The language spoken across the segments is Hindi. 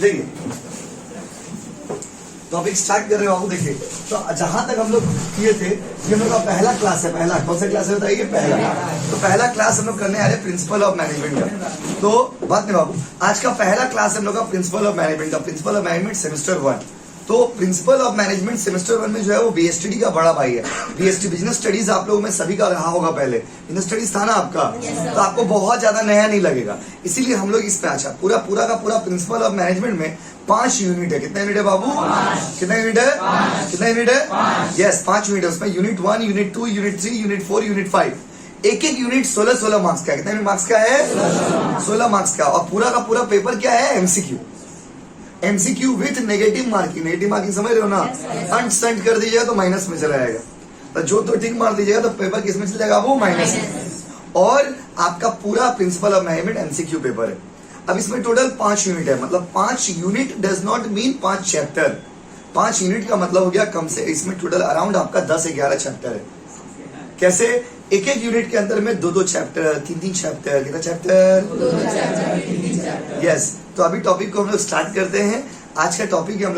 देखिए टॉपिक स्टार्ट कर रहे हो बाबू। देखिए तो जहां तक हम लोग किए थे, ये हम लोग का पहला क्लास है। पहला कौन सा क्लास है बताइए? पहला। तो पहला क्लास हम लोग करने आ रहे हैं प्रिंसिपल ऑफ मैनेजमेंट का। तो बात नहीं बाबू, आज का पहला क्लास हम लोग का प्रिंसिपल ऑफ मैनेजमेंट का, प्रिंसिपल ऑफ मैनेजमेंट सेमेस्टर 1। तो प्रिंसिपल ऑफ मैनेजमेंट सेमेस्टर 1 में जो है वो बीएसटीडी का बड़ा भाई है। बीएसटी बिजनेस स्टडीज आप लोगों में सभी का रहा होगा, पहले बिजनेस स्टडीज था ना आपका। तो आपको बहुत ज्यादा नया नहीं लगेगा, इसीलिए हम लोग इस पे अच्छा पूरा का पूरा प्रिंसिपल ऑफ मैनेजमेंट में 5 यूनिट है। कितना यूनिट है बाबू? कितना यूनिट है? कितना यूनिट है? यस 5 यूनिट है। उसमें unit 1, unit 2, unit 3, unit 4, unit 5। एक एक यूनिट 16 मार्क्स का है। कितना मार्क्स का है? 16 मार्क्स का। और पूरा का पूरा पेपर क्या है? MCQ. MCQ with negative marking. Negative marking समझ रहे हो ना? अंट संट कर दीजिएगा तो माइनस में चला जाएगा, तो जो तो टिक मार दीजिएगा तो पेपर किस में चला जाएगा? वो माइनस में। और आपका पूरा principle of management MCQ paper है। अब इसमें टोटल 5 यूनिट है, मतलब 5 unit does not mean 5 chapter. 5 unit का मतलब हो गया कम से, इसमें टोटल अराउंड आपका 10 से 11 चैप्टर है। कैसे? एक एक यूनिट के अंदर में 2-2 चैप्टर, 3-3 चैप्टर। कितना चैप्टर? 2 चैप्टर। यस। तो अभी टॉपिक को हम लोग स्टार्ट करते हैं। आज का टॉपिक है हम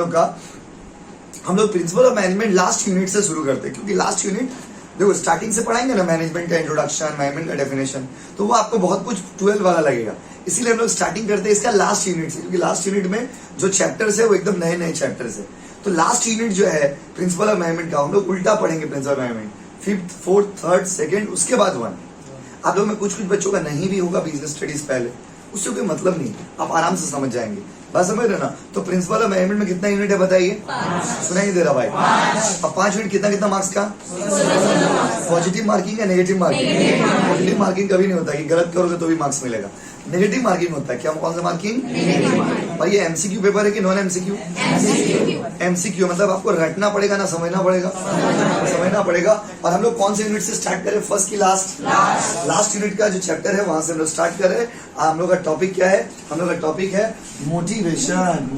लोग principle of management last unit से शुरू करते हैं, क्योंकि लास्ट यूनिट देखो स्टार्टिंग से पढ़ाएंगे ना, मैनेजमेंट का इंट्रोडक्शन, मैनेजमेंट का डेफिनेशन, तो वो आपको बहुत कुछ 12 वाला लगेगा। इसीलिए हम लोग स्टार्टिंग करते हैं इसका लास्ट यूनिट से, क्योंकि लास्ट यूनिट में जो चैप्टर्स है वो एकदम नए नए चैप्टर्स है। तो लास्ट यूनिट जो है प्रिंसिपल ऑफ मैनेजमेंट का हम लोग उल्टा पढ़ेंगे। Principle of management 5th, 4th, 3rd, 2nd, उसके बाद 1। आप लोग में कुछ बच्चों का नहीं भी होगा बिजनेस स्टडीज पहले, उससे कोई मतलब नहीं, आप आराम से समझ जाएंगे। बस समझ रहे ना? तो प्रिंसिपल ऑफ मैनेजमेंट में कितना यूनिट है बताइए? 5। सुनाई दे रहा भाई? 5। अब 5 यूनिट कितना कितना मार्क्स का? पॉजिटिव मार्किंग या नेगेटिव मार्किंग? पॉजिटिव मार्किंग कभी नहीं होता कि गलत करोगे तो भी मार्क्स मिलेगा। नेगेटिव मार्किंग होता है। क्या कौन सा मार्किंग? और ये एमसीक्यू पेपर है कि नॉन एमसीक्यू? एमसीक्यू मतलब आपको रटना पड़ेगा ना समझना पड़ेगा? समझना पड़ेगा। और हम लोग कौन से यूनिट से स्टार्ट करें? फर्स्ट की लास्ट यूनिट का जो चैप्टर है वहां से हम लोग स्टार्ट करें। हम लोग का टॉपिक क्या है? हम लोग का टॉपिक है मोटिवेशन।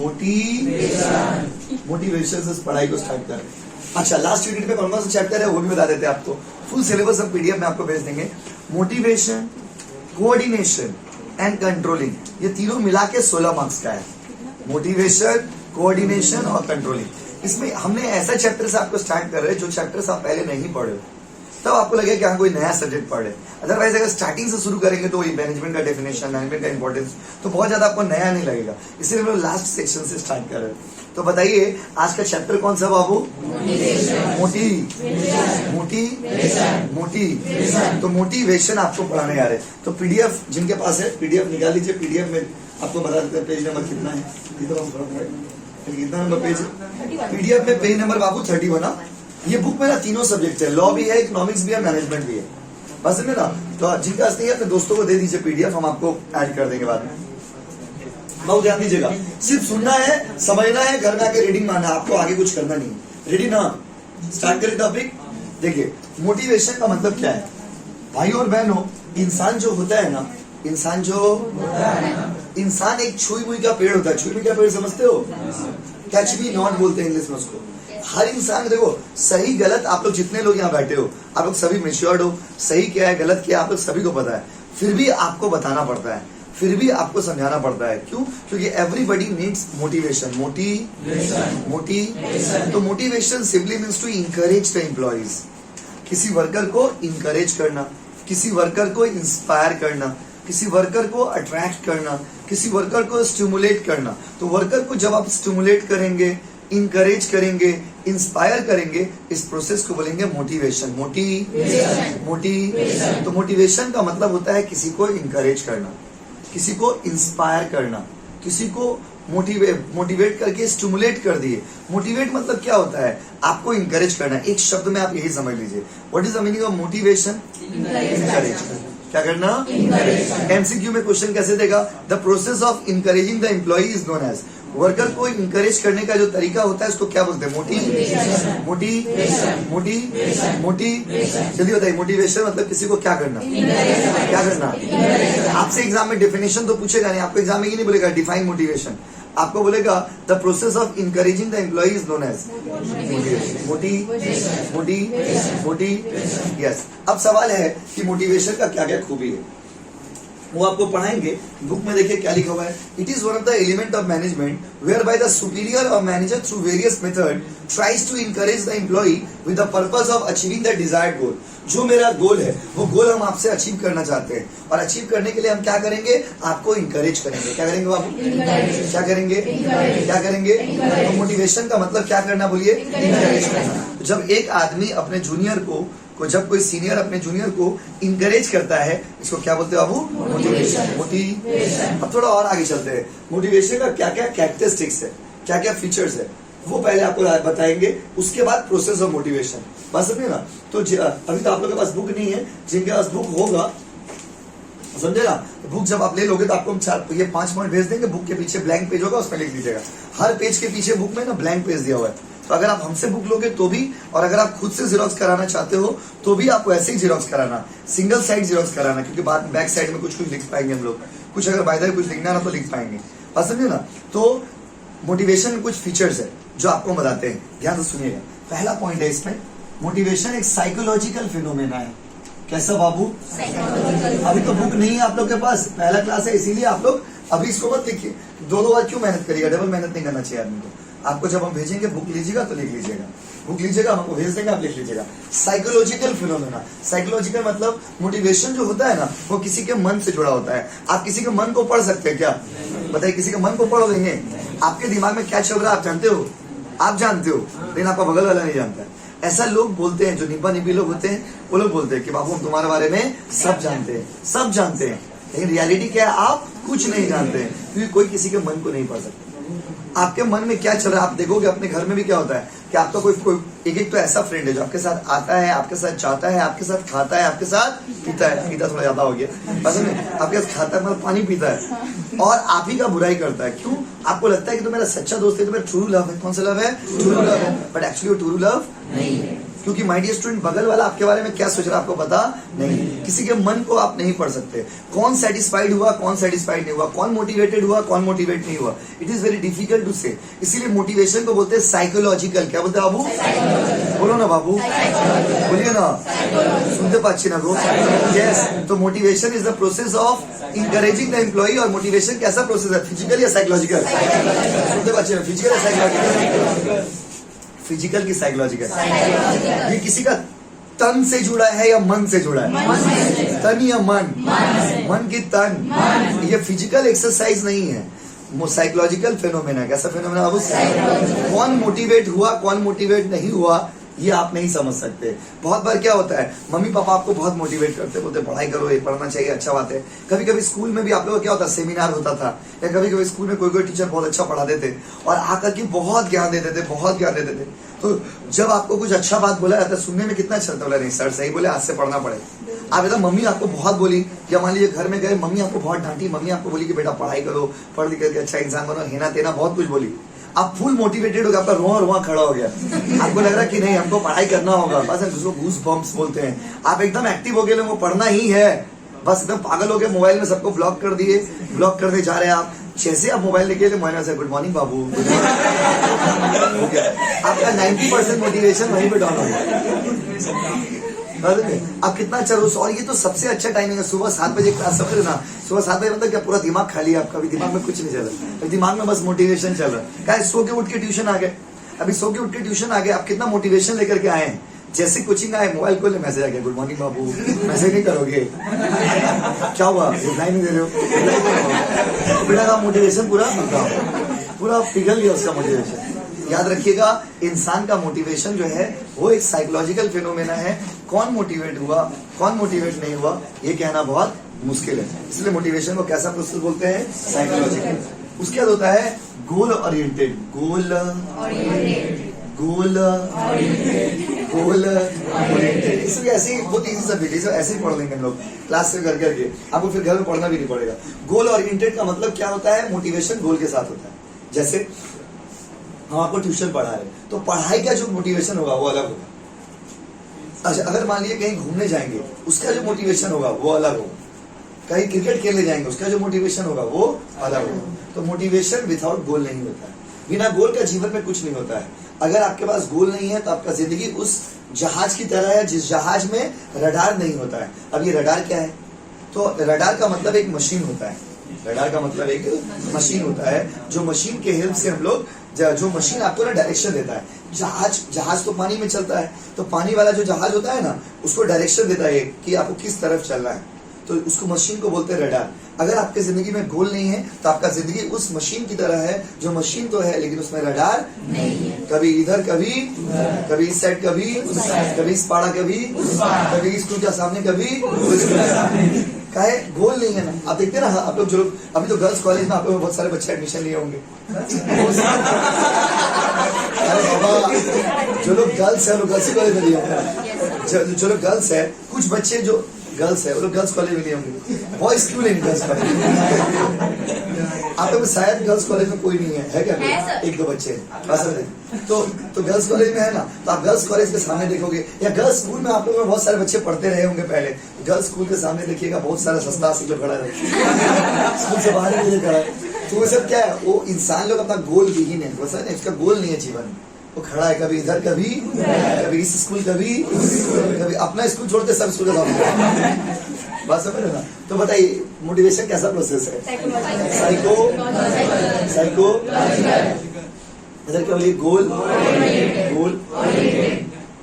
मोटिवेशन से पढ़ाई को स्टार्ट करें। अच्छा, लास्ट यूनिट में कौन सा चैप्टर है वो भी बता देते हैं आपको। फुल सिलेबस हम पीडीएफ में आपको भेज देंगे। मोटिवेशन, कोऑर्डिनेशन एंड कंट्रोलिंग, ये तीनों मिला के 16 मार्क्स का है। मोटिवेशन, कोऑर्डिनेशन और कंट्रोलिंग। इसमें हमने ऐसा चैप्टर से आपको स्टार्ट कर रहे हैं जो चैप्टर्स आप पहले नहीं पढ़े हो, तब आपको लगेगा कि हाँ कोई नया सब्जेक्ट पढ़े। अदरवाइज अगर स्टार्टिंग से शुरू करेंगे तो ये मैनेजमेंट का डेफिनेशन, मैनेजमेंट का इंपॉर्टेंस, तो बहुत ज्यादा आपको नया नहीं लगेगा। इसलिए हम लोग लास्ट सेक्शन से स्टार्ट कर रहे हैं। तो बताइए आज का चैप्टर कौन सा बाबू? मोटिवेशन। तो मोटिवेशन आपको पढ़ाने आ रहे हैं। तो पीडीएफ जिनके पास है पीडीएफ निकाल लीजिए। पीडीएफ में आपको बता देते हैं पेज नंबर कितना है, कितना नंबर पेज है पीडीएफ में? पेज नंबर बाबू 31। ये बुक में ना तीनों सब्जेक्ट है, लॉ भी है, इकोनॉमिक्स भी है, मैनेजमेंट भी है। बस समझे ना? तो जिनका नहीं है अपने दोस्तों को दे दीजिए पीडीएफ, हम आपको ऐड कर देंगे बाद में। बहुत ध्यान दीजिएगा, सिर्फ सुनना है, समझना है, घर में आके रीडिंग मारना है, आपको आगे कुछ करना नहीं है। रेडी ना? स्टार्ट करें टॉपिक। देखिए मोटिवेशन का मतलब क्या है भाई और बहनों? इंसान जो होता है ना, इंसान एक छुई मुई का पेड़ होता है। छुई मुई का पेड़ समझते हो? कैच मी नॉट बोलते हैं इंग्लिश में उसको। हर इंसान देखो, सही गलत आप लोग जितने लोग यहाँ बैठे हो, आप लोग सभी मैच्योर्ड हो। सही क्या है गलत क्या है आप लोग सभी को पता है, फिर भी आपको बताना पड़ता है, फिर भी आपको समझाना पड़ता है। क्यों? क्योंकि एवरीबडी नीड्स मोटिवेशन। तो motivation simply means to encourage the employees. किसी वर्कर को इंकरेज करना, किसी वर्कर को इंस्पायर करना, किसी वर्कर को अट्रैक्ट करना, किसी वर्कर को स्टिमुलेट करना। तो वर्कर को जब आप स्टिमुलेट करेंगे, इंकरेज करेंगे, इंस्पायर करेंगे, इस प्रोसेस को बोलेंगे मोटिवेशन। तो मोटिवेशन का मतलब होता है किसी को इंकरेज करना, किसी को इंस्पायर करना, किसी को मोटिवेट करके स्टिमुलेट कर दिए। मोटिवेट मतलब क्या होता है? आपको इंकरेज करना। एक शब्द में आप यही समझ लीजिए। What is the meaning of motivation? Encourage. क्या करना? एमसीक्यू में क्वेश्चन कैसे देगा? The process of encouraging the employee is known as. Worker को इंकरेज करने का जो तरीका होता है उसको क्या बोलते हैं? जल्दी बताइए। मोटिवेशन मतलब किसी को क्या करना? क्या करना? आपसे एग्जाम में डेफिनेशन तो पूछेगा नहीं, आपको एग्जाम में ये नहीं बोलेगा डिफाइन मोटिवेशन, आपको बोलेगा the process of encouraging the employee is known as motivation. Yes. अब सवाल है कि मोटिवेशन का क्या क्या खूबी है। वो आपको पढ़ाएंगे। बुक में देखिए क्या लिखा हुआ है, it is one of the element of management whereby the superior और manager through various method tries to encourage the employee with the purpose of achieving the desired goal. जो मेरा गोल है वो गोल हम आपसे अचीव करना चाहते हैं, और अचीव करने के लिए हम क्या करेंगे, आपको इंकरेज करेंगे। क्या करेंगे बाबू, क्या करेंगे, क्या करेंगे। तो मोटिवेशन का मतलब क्या करना, बोलिए, इंकरेज करना। जब एक आदमी अपने जूनियर को जब कोई सीनियर अपने जूनियर को इंकरेज करता है, इसको क्या बोलते हैं बाबू, मोटिवेशन। मोटिवेशन। अब थोड़ा और आगे चलते हैं, मोटिवेशन का क्या क्या कैरेक्टरिस्टिक्स है, क्या क्या फीचर्स है, वो पहले आपको बताएंगे, उसके बाद प्रोसेस ऑफ मोटिवेशन। बात समझे ना। तो अभी तो आप लोगों के पास बुक नहीं है, जिनके पास बुक होगा, समझे ना, बुक जब आप ले लोगे तो आपको हम ये 5 पॉइंट भेज देंगे, बुक के पीछे ब्लैंक पेज होगा, उसमें लिख दीजिएगा। हर पेज के पीछे बुक में ना ब्लैंक पेज दिया हुआ है, तो अगर आप हमसे बुक लोगे तो भी, और अगर आप खुद से जीरोक्स कराना चाहते हो तो भी आपको ऐसे ही जीरोक्स कराना, सिंगल साइड जीरोक्स कराना, क्योंकि बाद बैक साइड में कुछ लिख पाएंगे हम लोग, कुछ अगर बाय द वे कुछ लिखना ना तो लिख पाएंगे। बात समझे ना। तो मोटिवेशन में कुछ फीचर्स है जो आपको बताते हैं, ध्यान से सुनिएगा। पहला पॉइंट है इसमें, मोटिवेशन एक साइकोलॉजिकल फिनोमेना है। कैसा बाबू, अभी तो बुक नहीं है आप लोग के पास, पहला क्लास है, इसीलिए आप लोग अभी इसको मत लिखिए। 2 बार क्यों मेहनत करिएगा, डबल मेहनत नहीं करना चाहिए आदमी को। आपको जब हम भेजेंगे बुक लीजिएगा तो लिख लीजिएगा, बुक लीजिएगा, हमको भेज देंगे, आप लिख लीजिएगा। साइकोलॉजिकल फिनोमेना, साइकोलॉजिकल मतलब मोटिवेशन जो होता है ना, वो किसी के मन से जुड़ा होता है। आप किसी के मन को पढ़ सकते हैं क्या, बताइए, किसी के मन को पढ़ देंगे। आपके दिमाग में क्या चल रहा है आप जानते हो, आप जानते हो, लेकिन आपका बगल वाला नहीं जानता है। ऐसा लोग बोलते हैं, जो निब्बा निब्बी लोग होते हैं, वो लोग बोलते हैं कि बाबू हम तुम्हारे बारे में सब जानते हैं, सब जानते हैं, लेकिन रियलिटी क्या है, आप कुछ नहीं जानते हैं, क्योंकि कोई किसी के मन को नहीं पढ़ सकता। आपके मन में क्या चल रहा है आप देखोगे। अपने घर में भी क्या होता है कि आपका कोई एक तो ऐसा फ्रेंड है जो आपके साथ आता है, आपके साथ जाता है, आपके साथ खाता है, आपके साथ पीता है, पीता थोड़ा ज्यादा हो गया, बस आपके साथ खाता है, मतलब पानी पीता है, और आप ही का बुराई करता है। क्यों, आपको लगता है कि तो मेरा सच्चा दोस्त है, तो मेरा ट्रू लव है। कौन सा लव है, ट्रू लव है, बट एक्चुअली वो ट्रू लव नहीं है, क्योंकि माय डियर स्टूडेंट, बगल वाला आपके बारे में क्या सोच रहा है आपको पता नहीं। किसी के मन को आप नहीं पढ़ सकते। कौन सेटिस्फाइड हुआ, कौन सेटिस्फाइड नहीं हुआ, कौन मोटिवेटेड हुआ, कौन मोटिवेट नहीं हुआ, it is very difficult to say. इसीलिए मोटिवेशन को बोलते हैं साइकोलॉजिकल। क्या बोलते हैं बाबू, बोलो ना बाबू, बोलिए ना, सुनते पाच्छी ना गो। यस, तो motivation is the process of encouraging the employee. और मोटिवेशन कैसा प्रोसेस है, फिजिकल या साइकोलॉजिकल, सुनते पाच्छी ना, फिजिकल या साइकोलॉजिकल, फिजिकल की साइकोलॉजिकल। ये किसी का तन से जुड़ा है या मन से जुड़ा है, तन या मन, मन की तन। ये फिजिकल एक्सरसाइज नहीं है, साइकोलॉजिकल फेनोमेना। कैसा फेनोमेना, अब कौन मोटिवेट हुआ, कौन मोटिवेट नहीं हुआ, ये आप नहीं समझ सकते। बहुत बार क्या होता है, मम्मी पापा आपको बहुत मोटिवेट करते, बोलते पढ़ाई करो, ये पढ़ना चाहिए, अच्छा बात है। कभी कभी स्कूल में भी आप लोगों का क्या होता है, सेमिनार होता था, या कभी कभी स्कूल में कोई टीचर बहुत अच्छा पढ़ाते थे और आकर के बहुत ज्ञान देते थे, बहुत ज्ञान देते थे। तो जब आपको कुछ अच्छा बात बोला जाता है, सुनने में कितना अच्छा लगता है, बोला नहीं सर सही बोले, आज से पढ़ना पड़े। आप एकदम, मम्मी आपको बहुत बोली, या मान लीजिए घर में गए, मम्मी आपको बहुत डांटी, मम्मी आपको बोली कि बेटा पढ़ाई करो, पढ़ लिख करके अच्छा इंसान बनो, हेना तेना बहुत कुछ बोली। आप फुल मोटिवेटेड हो गए, आपका रोआ खड़ा हो गया, आपको लग रहा है कि नहीं हमको पढ़ाई करना होगा, बस उसको गूस बम्प्स बोलते हैं। आप एकदम एक्टिव हो गए, वो पढ़ना ही है, बस एकदम पागल हो गए, मोबाइल में सबको ब्लॉक कर दिए, ब्लॉक करते जा रहे हैं आप। जैसे आप मोबाइल लेके मोबाइल से गुड मॉर्निंग बाबू, हो गया आपका 90% मोटिवेशन वहीं पे डाउन हो गया। अब कितना अच्छा रोज, और ये तो सबसे अच्छा टाइमिंग है, सुबह 7 बजे क्लास, समझ रहे ना, सुबह 7 बजे मतलब क्या पूरा दिमाग खाली है आपका, अभी दिमाग में कुछ नहीं चल रहा, दिमाग में बस मोटिवेशन चल रहा है। क्या सो के उठ के ट्यूशन आ गए, अभी सो के उठ के ट्यूशन आ गए, आप कितना मोटिवेशन लेकर के आए हैं। जैसे कोचिंग आए, मोबाइल खोले, मैसेज आ गया, गुड मॉर्निंग बाबू, मैसेज नहीं करोगे, क्या हुआ, रिप्लाई नहीं दे रहे हो, बेटा का मोटिवेशन पूरा पिघल गया उसका मोटिवेशन। याद रखिएगा, इंसान का मोटिवेशन जो है वो एक साइकोलॉजिकल फिनोमेना है। कौन मोटिवेट हुआ, कौन मोटिवेट नहीं हुआ, ये कहना बहुत मुश्किल है। इसलिए मोटिवेशन को कैसा प्रोसेस बोलते हैं, साइकोलॉजिकल। उसके बाद होता है गोल ओरिएंटेड, गोल ओरिएंटेड। इसलिए ऐसे ही बहुत इजी सब्जेक्ट है, ऐसे ही पढ़ लेंगे हम लोग क्लास से करके, आपको फिर घर में पढ़ना भी नहीं पड़ेगा। गोल ओरिएंटेड का मतलब क्या होता है, मोटिवेशन गोल के साथ होता है। जैसे हम आपको ट्यूशन पढ़ा रहे, तो पढ़ाई का जो मोटिवेशन होगा वो अलग होगा। अच्छा, अगर मान लीजिए कहीं घूमने जाएंगे, उसका जो मोटिवेशन होगा वो अलग होगा। कहीं क्रिकेट खेलने जाएंगे, उसका जो मोटिवेशन होगा वो अलग होगा। तो मोटिवेशन विदाउट गोल नहीं होता है, बिना गोल का जीवन में कुछ नहीं होता है। अगर आपके पास गोल नहीं है तो आपका जिंदगी उस जहाज की तरह है जिस जहाज में रडार नहीं होता है। अब ये रडार क्या है, तो रडार का मतलब एक मशीन होता है, रडार का मतलब एक मशीन होता है, जो मशीन के हेल्प से हम लोग, जो मशीन आपको ना डायरेक्शन देता है। जहाज तो पानी में चलता है, तो पानी वाला जो जहाज होता है ना, उसको डायरेक्शन देता है कि आपको किस तरफ चलना है, तो उसको मशीन को बोलते हैं रडार। अगर आपके जिंदगी में गोल नहीं है तो आपका जिंदगी उस मशीन की तरह है, जो मशीन तो है लेकिन उसमें रडार नहीं है। कभी इधर, कभी इस साइड, कभी इस पाड़ा, कभी स्कूल के सामने, कभी काहे गोल नहीं है ना। आप देखते हैं ना, आप लोग जो अभी तो गर्ल्स कॉलेज में आप लोग बहुत सारे बच्चे एडमिशन लिए होंगे। अरे बाबा, जो लोग गर्ल्स है वो गर्ल्स कॉलेज में लिए होंगे, जो लोग गर्ल्स है, कुछ बच्चे जो गर्ल्स है वो लोग गर्ल्स कॉलेज में लिए होंगे। बॉयज क्यों नहीं गर्ल्स कॉलेज? आप लोग शायद गर्ल्स कॉलेज में कोई नहीं है क्या? एक दो बच्चे हैं तो गर्ल्स कॉलेज में है ना, तो आप गर्ल्स कॉलेज के सामने देखोगे, या गर्ल्स स्कूल में आप लोग बहुत सारे बच्चे पढ़ते रहे होंगे पहले। गर्ल्स स्कूल के सामने देखिएगा बहुत सारा सस्ता जो खड़ा है स्कूल से बाहर नहीं खड़ा है, तो वो सब क्या है? वो इंसान लोग अपना गोल विहीन है, वैसा नहीं, उसका गोल नहीं है जीवन में। वो खड़ा है कभी इधर, कभी इस स्कूल, कभी अपना स्कूल छोड़ते सब स्कूल का बात समझ रहे ना। तो बताइए मोटिवेशन कैसा प्रोसेस है? साइको इधर क्या बोलिए, गोल।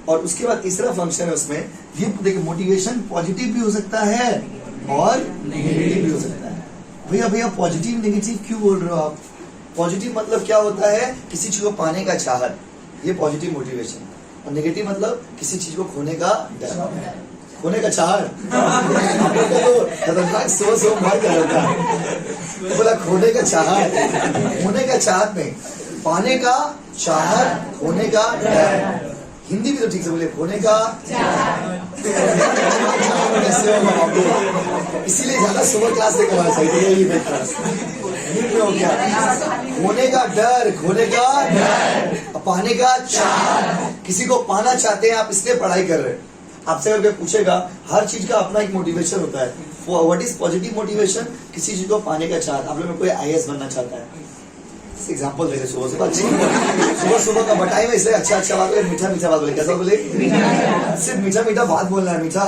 और उसके बाद तीसरा फंक्शन है उसमें, ये देखिए मोटिवेशन पॉजिटिव भी हो सकता है और नेगेटिव भी हो सकता है। भैया पॉजिटिव नेगेटिव क्यों बोल रहे हो आप? पॉजिटिव मतलब क्या होता है? किसी चीज को पाने का चाहत, ये पॉजिटिव मोटिवेशन। और नेगेटिव मतलब किसी चीज को खोने का डर, खोने का चाहत। आप लोग का तो खतरनाक सोच मार कर रखा है, बोला खोने का चाहत, होने का चाहत नहीं, पाने का चाहत, खोने का डर। हिंदी भी तो ठीक से बोले, खोने का इसीलिए ज्यादा सुबह क्लास से करना चाहिए। हो गया होने का डर, खोने का डर, पाने का चाहत। किसी को पाना चाहते हैं आप, इसलिए पढ़ाई कर रहे हैं। आपसे अगर पूछेगा, हर चीज का अपना एक मोटिवेशन होता है। What is positive motivation? किसी चीज को पाने का चाहत। आप लोग में कोई IAS बनना चाहता है, एग्जाम्पल दे रहे, सुबह का बटाई में इसलिए अच्छा बात बोले, मीठा बात बोले। कैसा बोले? सिर्फ मीठा बात बोलना है, मीठा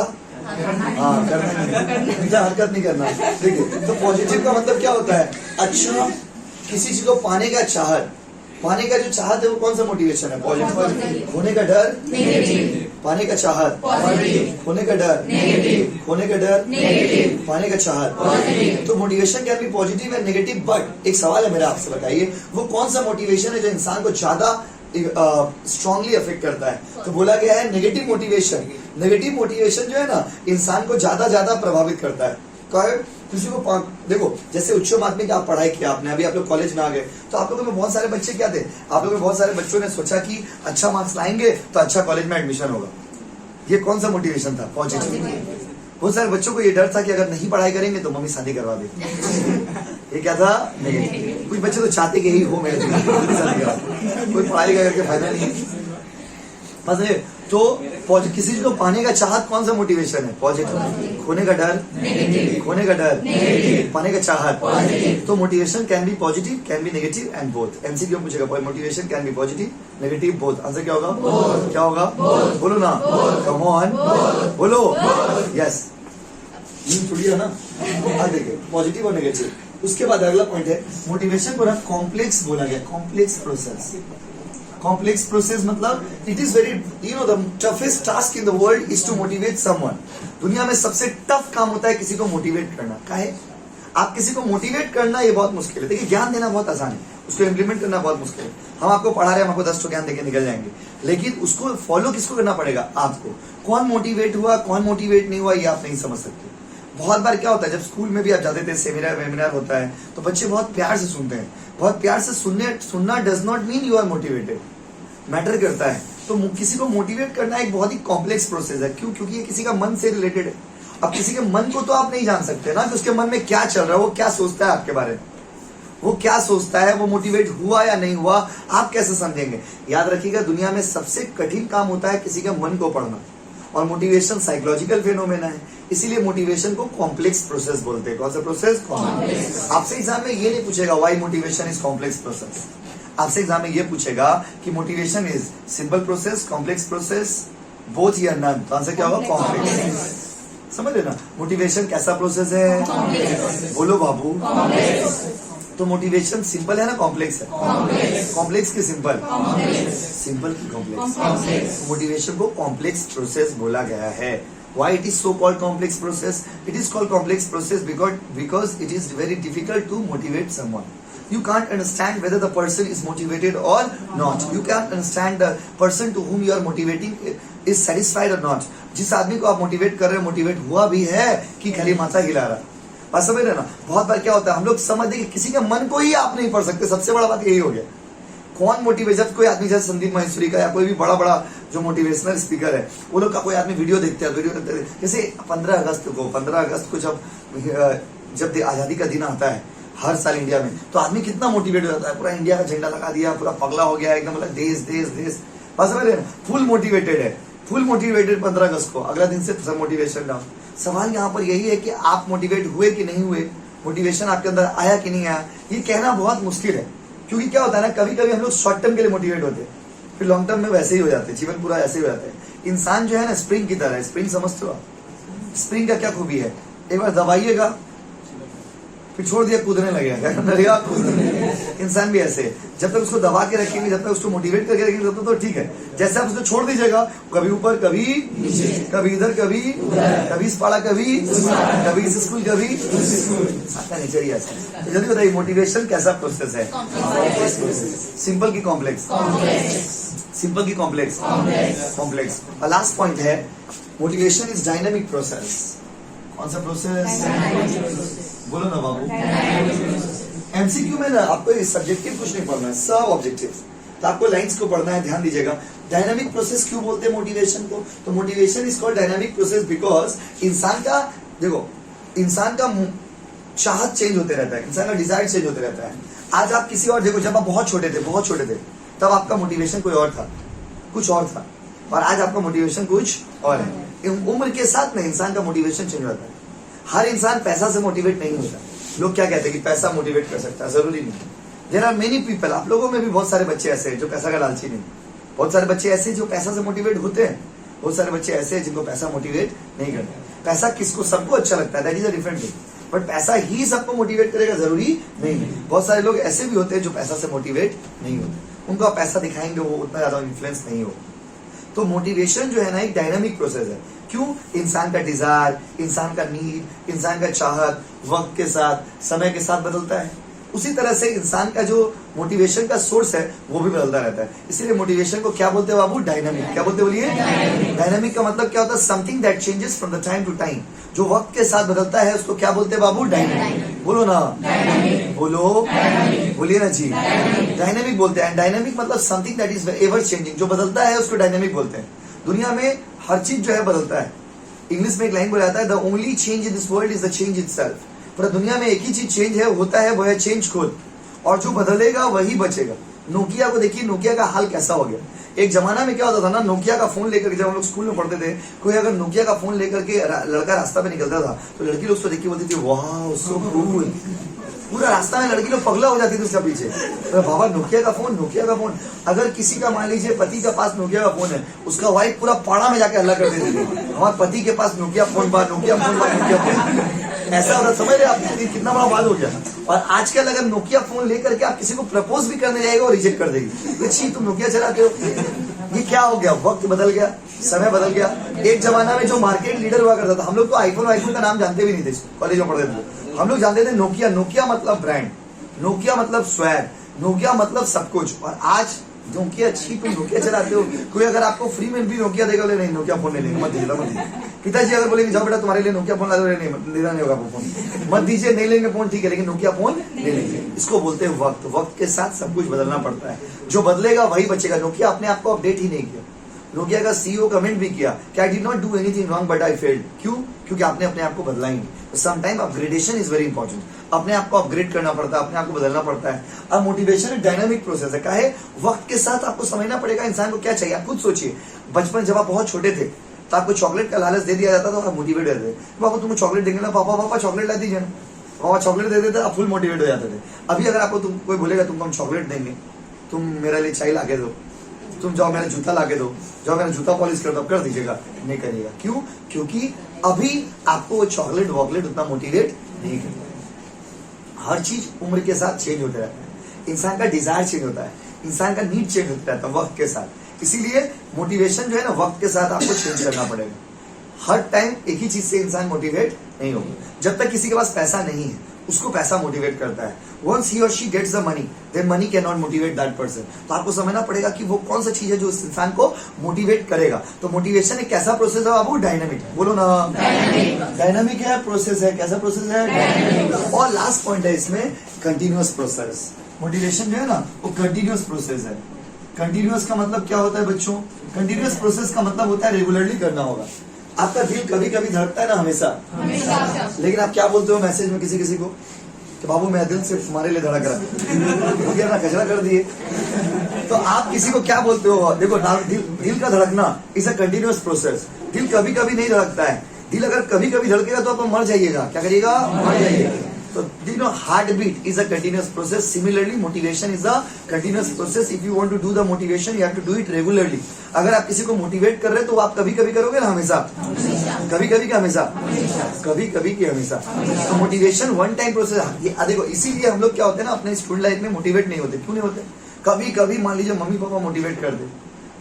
करना, मीठा हरकत नहीं करना। देखिए, तो पॉजिटिव का मतलब क्या होता है? अच्छा, किसी चीज को पाने का चाहत, पाने का जो चाहत है वो कौन सा मोटिवेशन है? पॉजिटिव। होने का डर, पाने का चाहत, होने का डर, होने का डर, पाने का चाहत। तो motivation can be positive and negative. But एक सवाल है मेरा आपसे, बताइए वो कौन सा मोटिवेशन है जो इंसान को ज्यादा स्ट्रांगली अफेक्ट करता है? तो बोला गया है नेगेटिव मोटिवेशन। नेगेटिव मोटिवेशन जो है ना, इंसान को ज्यादा प्रभावित करता है। किसी को देखो, जैसे उच्च माध्यमिक आप पढ़ाई किया आपने, अभी आप लोग कॉलेज में आ गए, तो आप लोगों में बहुत सारे बच्चे क्या थे? आप लोगों में बहुत सारे बच्चों ने सोचा कि अच्छा मार्क्स लाएंगे तो अच्छा कॉलेज में एडमिशन होगा। ये कौन सा मोटिवेशन था? पॉजिटिव। बहुत सारे बच्चों को ये डर था कि अगर नहीं पढ़ाई करेंगे तो मम्मी शादी करवा देगी। ये क्या था? नेगेटिव। कुछ बच्चे तो चाहते कि यही हो मेरे कोई पढ़ाई करके फायदा नहीं है। तो किसी चीज को पाने का चाहत कौन सा मोटिवेशन है? पॉजिटिव। खोने का डर, पाने का चाहत। तो motivation can be positive, can be negative and both. MCQ पूछेगा, motivation can be positive, negative, both. Answer क्या होगा? क्या होगा? बोलो ना, कम ऑन, बोलो। यस, छुट्टी है ना। देखिए पॉजिटिव और नेगेटिव। उसके बाद अगला पॉइंट है, मोटिवेशन को ना कॉम्प्लेक्स बोला गया, कॉम्प्लेक्स प्रोसेस। कॉम्प्लेक्स प्रोसेस मतलब it is very, the toughest task in the world is to motivate someone. दुनिया में सबसे टफ काम होता है किसी को मोटिवेट करना। काहे? आप किसी को मोटिवेट करना ये बहुत मुश्किल है। देखिए, ज्ञान देना बहुत आसान है, उसको इम्प्लीमेंट करना बहुत मुश्किल है। हम आपको पढ़ा रहे हैं, हम आपको 10 ज्ञान देके निकल जाएंगे, लेकिन उसको फॉलो किसको करना पड़ेगा? आपको। कौन मोटिवेट हुआ, कौन मोटिवेट नहीं हुआ, ये आप नहीं समझ सकते। बहुत बार क्या होता है, जब स्कूल में भी आप जाते थे, सेमिनार होता है, तो बच्चे बहुत प्यार से सुनते हैं। बहुत प्यार से सुनना does not mean you are motivated, matter करता है। तो किसी को मोटिवेट करना एक बहुत ही कॉम्प्लेक्स प्रोसेस है। क्यों? क्योंकि ये किसी का मन से रिलेटेड है। अब किसी के मन को तो आप नहीं जान सकते ना कि उसके मन में क्या चल रहा है, वो क्या सोचता है आपके बारे में, वो क्या सोचता है, वो मोटिवेट हुआ या नहीं हुआ, आप कैसे समझेंगे? याद रखिएगा, दुनिया में सबसे कठिन काम होता है किसी के मन को पढ़ना, और मोटिवेशन साइकोलॉजिकल फेनोमेना है, इसीलिए मोटिवेशन को कॉम्प्लेक्स प्रोसेस बोलते हैं। कौन सा प्रोसेस? कॉम्प्लेक्स। आपसे एग्जाम में ये नहीं पूछेगा why motivation is complex process. आपसे एग्जाम में ये पूछेगा कि motivation is simple process, complex process, both या नन। तो आंसर क्या होगा? कॉम्प्लेक्स। समझ रहे ना? मोटिवेशन कैसा प्रोसेस है? बोलो बाबू। तो मोटिवेशन सिंपल है ना कॉम्प्लेक्स है? कॉम्प्लेक्स की सिंपल, सिंपल की कॉम्प्लेक्स। मोटिवेशन को कॉम्प्लेक्स प्रोसेस बोला गया है। Why it is so called complex process? It is called complex process because it is very difficult to motivate someone. You can't understand whether the person is motivated or not. You can't understand the person to whom you are motivating is satisfied or not. जिस आदमी को आप मोटिवेट कर रहे हो मोटिवेट हुआ भी है कि खाली माथा हिला रहा। बात समझ रहे ना? बहुत बार क्या होता है हम लोग समझते कि किसी के मन को ही आप नहीं पढ़ सकते। सबसे बड़ा बात यही हो गया। कौन मोटिवेट, जब कोई आदमी जैसे संदीप महेश्वरी का या कोई भी बड़ा बड़ा जो मोटिवेशनल स्पीकर है वो लोग का कोई आदमी वीडियो देखते हैं, जैसे 15 अगस्त को जब आजादी का दिन आता है हर साल इंडिया में, तो आदमी कितना मोटिवेट हो जाता है, पूरा इंडिया का झंडा लगा दिया, पूरा पगला हो गया एकदम, मतलब देश देश देश। बस समझ रहे हैं? फुल मोटिवेटेड है, फुल मोटिवेटेड 15 अगस्त को, अगला दिन से सब मोटिवेशन डाउन। सवाल यहाँ पर यही है कि आप मोटिवेट हुए कि नहीं हुए, मोटिवेशन आपके अंदर आया कि नहीं आया, ये कहना बहुत मुश्किल है। क्योंकि क्या होता है ना, कभी कभी हम लोग शॉर्ट टर्म के लिए मोटिवेट होते हैं, फिर लॉन्ग टर्म में वैसे ही हो जाते हैं, जीवन पूरा ऐसे ही हो जाता है। इंसान जो है ना स्प्रिंग की तरह है। स्प्रिंग समझते हो? स्प्रिंग का क्या खूबी है? एक बार दबाइएगा फिर छोड़ दिया कूदने लगेगा, क्या करने लगेगा? कूदने। इंसान भी ऐसे है, जब तक उसको दबा के रखेंगे, जब तक उसको मोटिवेट करके रखेंगे तब तक तो ठीक है। जैसे आप उसको छोड़ दीजिएगा, कभी ऊपर कभी नीचे, कभी इधर कभी इस पाड़ा कभी इस स्कूल कभी आपका नेचर ही ऐसा है। तो जल्दी बताइए मोटिवेशन कैसा प्रोसेस है? सिंपल की कॉम्प्लेक्स, सिंपल की कॉम्प्लेक्स, कॉम्प्लेक्स। और लास्ट पॉइंट है मोटिवेशन इज डायनामिक प्रोसेस। कौन सा प्रोसेस? बोलो ना बाबू। एमसीक्यू में ना आपको सब्जेक्टिव कुछ नहीं पढ़ना है, सब ऑब्जेक्टिव। तो आपको लाइंस को पढ़ना है, ध्यान दीजिएगा। डायनामिक प्रोसेस क्यों बोलते हैं मोटिवेशन को? तो motivation is called dynamic process because इंसान का, देखो, इंसान का चाहत चेंज होते रहता है, इंसान का डिजायर चेंज होते रहता है। आज आप किसी और, देखो जब आप बहुत छोटे थे तब आपका मोटिवेशन कोई और था, कुछ और था, और आज आपका मोटिवेशन कुछ और है। उम्र के साथ में इंसान का मोटिवेशन चेंज होता है। हर इंसान पैसा से मोटिवेट नहीं होता। लोग क्या कहते हैं कि पैसा मोटिवेट कर सकता है, जरूरी नहीं। देयर आर मेनी पीपल, आप लोगों में भी बहुत सारे बच्चे ऐसे हैं जो पैसा का लालची नहीं, बहुत सारे बच्चे ऐसे जो पैसा से मोटिवेट होते हैं, बहुत सारे बच्चे ऐसे हैं जिनको पैसा मोटिवेट नहीं करता। पैसा किसको, सबको अच्छा लगता है, that is a different thing, but पैसा ही सबको मोटिवेट करेगा जरूरी नहीं है। बहुत सारे लोग ऐसे भी होते हैं जो पैसा से मोटिवेट नहीं होते, उनको आप पैसा दिखाएंगे वो उतना ज्यादा इन्फ्लुएंस नहीं हो। तो मोटिवेशन जो है ना एक डायनामिक प्रोसेस है। क्यों? इंसान का डिजायर, इंसान का नीड, इंसान का चाहत वक्त के साथ, समय के साथ बदलता है। उसी तरह से इंसान का जो मोटिवेशन का सोर्स है वो भी बदलता रहता है। इसीलिए मोटिवेशन को क्या बोलते हैं बाबू? डायनामिक। क्या बोलते बोलिए? डायनामिक का मतलब क्या होता है? Something that changes from the time to time, जो वक्त के साथ बदलता है उसको क्या बोलते हैं बाबू? डायनामिक। बोलो ना, बोलो, बोलिए ना जी, डायनामिक बोलते हैं। डायनामिक मतलब something that is ever changing, जो बदलता है उसको डायनामिक बोलते हैं। दुनिया में हर चीज जो है बदलता है। इंग्लिश में एक लाइन बोला जाता है, the only change in this world is the change itself. पूरा दुनिया में एक ही चीज चेंज है, होता है, वो है चेंज खुद, और जो बदलेगा वही बचेगा। नोकिया को देखिए, नोकिया का हाल कैसा हो गया। एक जमाना में क्या होता था ना, नोकिया का फोन लेकर, जब हम लोग स्कूल में पढ़ते थे, कोई अगर नोकिया का फोन लेकर के लड़का रास्ता पे निकलता था तो लड़की लोग उसको देख के बोलती थी वाह सो कूल। पूरा रास्ता में लड़की लोग पगला हो जाती थी उसका पीछे, तो बाबा नोकिया का फोन, नोकिया का फोन। अगर किसी का मान लीजिए पति का पास नोकिया का फोन है, उसका वाइफ पूरा पाड़ा में जाके हल्ला कर देती थी, हमारे पति के पास नोकिया फोन बा, नोकिया फोन बा, नोकिया फोन। ऐसा होता, समझ रहे आप कितना बड़ा बात हो गया। और आजकल अगर नोकिया फोन लेकर के आप किसी को प्रपोज भी करने जाएगा और रिजेक्ट कर देगी, छी तुम नोकिया चलाते हो। ये क्या हो गया? वक्त बदल गया, समय बदल गया। एक जमाना में जो मार्केट लीडर हुआ करता था, हम लोग तो आईफोन का नाम जानते भी नहीं थे, कॉलेज में पढ़ते थे, हम लोग जानते थे नोकिया। नोकिया मतलब ब्रांड, नोकिया मतलब स्वैग, नोकिया मतलब सब कुछ। और आज नोकिया, अच्छी तुम नोकिया चलाते हो। कोई अगर आपको फ्री में भी नोकिया देगा, बोले नहीं नोकिया फोन नहीं लेंगे, मत दीजिए, मत दीजिए। पिताजी अगर बोलेंगे जाओ बेटा तुम्हारे लिए नोकिया फोन ला दो, नहीं देना नहीं होगा फोन, मत दीजिए, नहीं लेंगे फोन, ठीक है, लेकिन नोकिया फोन ले लेंगे। इसको बोलते हैं वक्त। वक्त के साथ सब कुछ बदलना पड़ता है, जो बदलेगा वही बचेगा। नोकिया अपने आप को अपडेट ही नहीं किया। नोकिया का सीईओ कमेंट भी किया कि I did not do anything wrong but I failed. क्यों? क्योंकि आपने अपने आप को बदला ही नहीं। Sometime upgradation is very important. अपने आप को अपग्रेड करना पड़ता है, अपने आप को बदलना पड़ता है। अब मोटिवेशन एक डायनामिक प्रोसेस है। काहे? वक्त के साथ आपको समझना पड़ेगा इंसान को क्या चाहिए। आप खुद सोचिए, बचपन जब आप बहुत छोटे थे तो आपको चॉकलेट का लालच दे दिया जाता था, आप मोटिवेट हो जाते थे, बाबा तुमको चॉकलेट देंगे ना, पापा पापा चॉकलेट ला दीजिए ना, पापा चॉकलेट दे देते, आप फुल मोटिवेट हो जाते थे। अभी अगर आपको कोई बोलेगा तुमको हम चॉकलेट देंगे, तुम मेरे लिए चाय ला के दो, तुम जाओ मेरा जूता ला के दो, जाओ मेरा जूता पॉलिश कर दो, कर दीजिएगा, नहीं करिएगा। क्यों? क्योंकि अभी आपको वो चॉकलेट वॉकलेट उतना मोटिवेट नहीं करेगा। हर चीज उम्र के साथ चेंज होता रहता है, इंसान का डिजायर चेंज होता है, इंसान का नीड चेंज होता रहता है वक्त के साथ। इसीलिए मोटिवेशन जो है ना वक्त के साथ आपको चेंज करना पड़ेगा। हर टाइम एक ही चीज से इंसान मोटिवेट नहीं होगा। जब तक किसी के पास पैसा नहीं है उसको पैसा मोटिवेट करता है। Once he or she gets the money, then money can not motivate that person. तो आपको समझना पड़ेगा कि वो कौन सा चीज है जो उस इंसान को मोटिवेट करेगा। तो मोटिवेशन एक कैसा प्रोसेस है बाबू? डायनामिक। बोलो ना, डायनामिक है, प्रोसेस है। कैसा प्रोसेस है? और लास्ट पॉइंट है इसमें, कंटिन्यूअस प्रोसेस। मोटिवेशन जो है ना वो कंटिन्यूअस प्रोसेस है। कंटिन्यूअस का मतलब क्या होता है बच्चों? कंटिन्यूअस प्रोसेस का मतलब होता है रेगुलरली करना होगा। आपका दिल कभी कभी धड़कता है ना हमेशा, लेकिन आप क्या बोलते हो मैसेज में किसी किसी को कि बाबू मेरा दिल सिर्फ तुम्हारे लिए धड़क रहा है, ना कचरा कर दिए। तो आप किसी को क्या बोलते हो? देखो दिल का धड़कना इज अ कंटिन्यूअस प्रोसेस। दिल कभी कभी नहीं धड़कता है। दिल अगर कभी कभी धड़केगा तो आप मर जाइएगा। क्या करिएगा? मर जाइएगा। So, you know, heartbeat is a continuous process. Similarly, motivation is a continuous process. If you want to do the motivation, you have to do it regularly. अगर आप किसी को मोटिवेट कर रहे हैं तो आप कभी कभी करोगे ना हमेशा? कभी कभी क्या हमेशा? कभी कभी की हमेशा। तो मोटिवेशन वन टाइम प्रोसेस। ये देखो, इसीलिए हम लोग क्या होते हैं ना अपने स्टूडेंट लाइफ में मोटिवेट नहीं होते। क्यों नहीं होते? कभी कभी मान लीजिए मम्मी पापा मोटिवेट कर दे,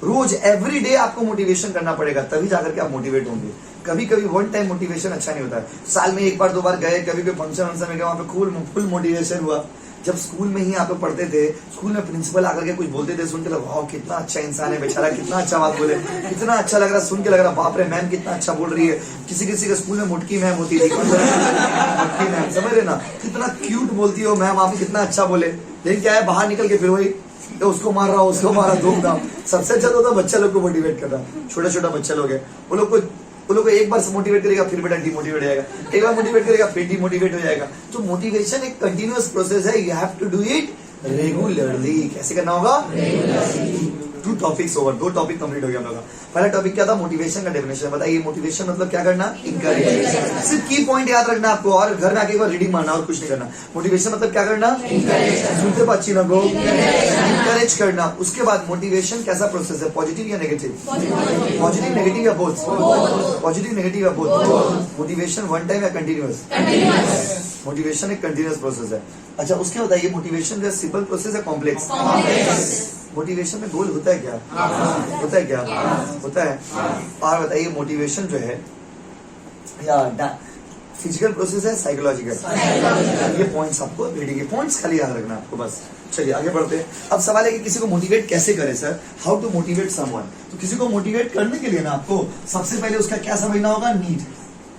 रोज एवरी डे आपको मोटिवेशन करना पड़ेगा तभी जाकर के आप मोटिवेट होंगे। कभी कभी वन टाइम मोटिवेशन अच्छा नहीं होता है। साल में एक बार दो बार गए, कभी कोई फंक्शन वंक्शन में गए, वहां पे फुल मोटिवेशन हुआ। जब स्कूल में ही आप पढ़ते थे, स्कूल में प्रिंसिपल आकर के कुछ बोलते थे, सुन के लगा कितना अच्छा इंसान है बेचारा, कितना अच्छा बात बोले, कितना अच्छा लग रहा, सुन के लग रहा बाप रे मैम कितना अच्छा बोल रही है। किसी किसी के स्कूल में मुटकी मैम होती थी, मुटकी मैम, समझ रहे ना, कितना क्यूट बोलती हो मैम आप, कितना अच्छा बोले। लेकिन क्या है, बाहर निकल के फिर वही उसको मार रहा, उसको मारा, धूमधाम। सबसे अच्छा तो बच्चा लोग को मोटिवेट कर रहा, छोटा छोटा बच्चा लोग है, वो लोग को एक बार से मोटिवेट करेगा फिर बेटा डिमोटिवेट हो जाएगा, एक बार मोटिवेट करेगा फिर डिमोटिवेट हो जाएगा। तो मोटिवेशन एक कंटिन्यूअस प्रोसेस है, you have to do it regularly. कैसे करना होगा? टू टॉपिक्स ओवर, दो टॉपिक कंप्लीट हो गया हम लोग का। पहला टॉपिक क्या था? मोटिवेशन का डेफिनेशन। बताइए मोटिवेशन मतलब क्या करना? इंकरेज। सिर्फ की पॉइंट याद रखना आपको, और घर में आके एक बार रीडिंग मारना और कुछ नहीं करना। मोटिवेशन मतलब क्या करना? सुनते बच्ची ना को इंकरेज करना। उसके बाद मोटिवेशन कैसा प्रोसेस है? पॉजिटिव या नेगेटिव? पॉजिटिव नेगेटिव या बोथ? पॉजिटिव नेगेटिव या बोथ? मोटिवेशन वन टाइम या कंटिन्यूअस? मोटिवेशन एक कंटिन्यूअस प्रोसेस है। अच्छा, उसके बताइए मोटिवेशन जो सिंपल प्रोसेस है कॉम्प्लेक्स? मोटिवेशन में गोल होता है क्या? होता है क्या? होता है। और बताइए मोटिवेशन जो है या फिजिकल प्रोसेस है साइकोलॉजिकल? ये पॉइंट्स आपको रीडिंग के पॉइंट्स खाली याद रखना आपको बस। चलिए आगे बढ़ते हैं। अब सवाल है कि किसी को मोटिवेट कैसे करें sir? How to motivate someone? तो किसी को मोटिवेट करने के लिए ना आपको सबसे पहले उसका क्या समझना होगा? नीड।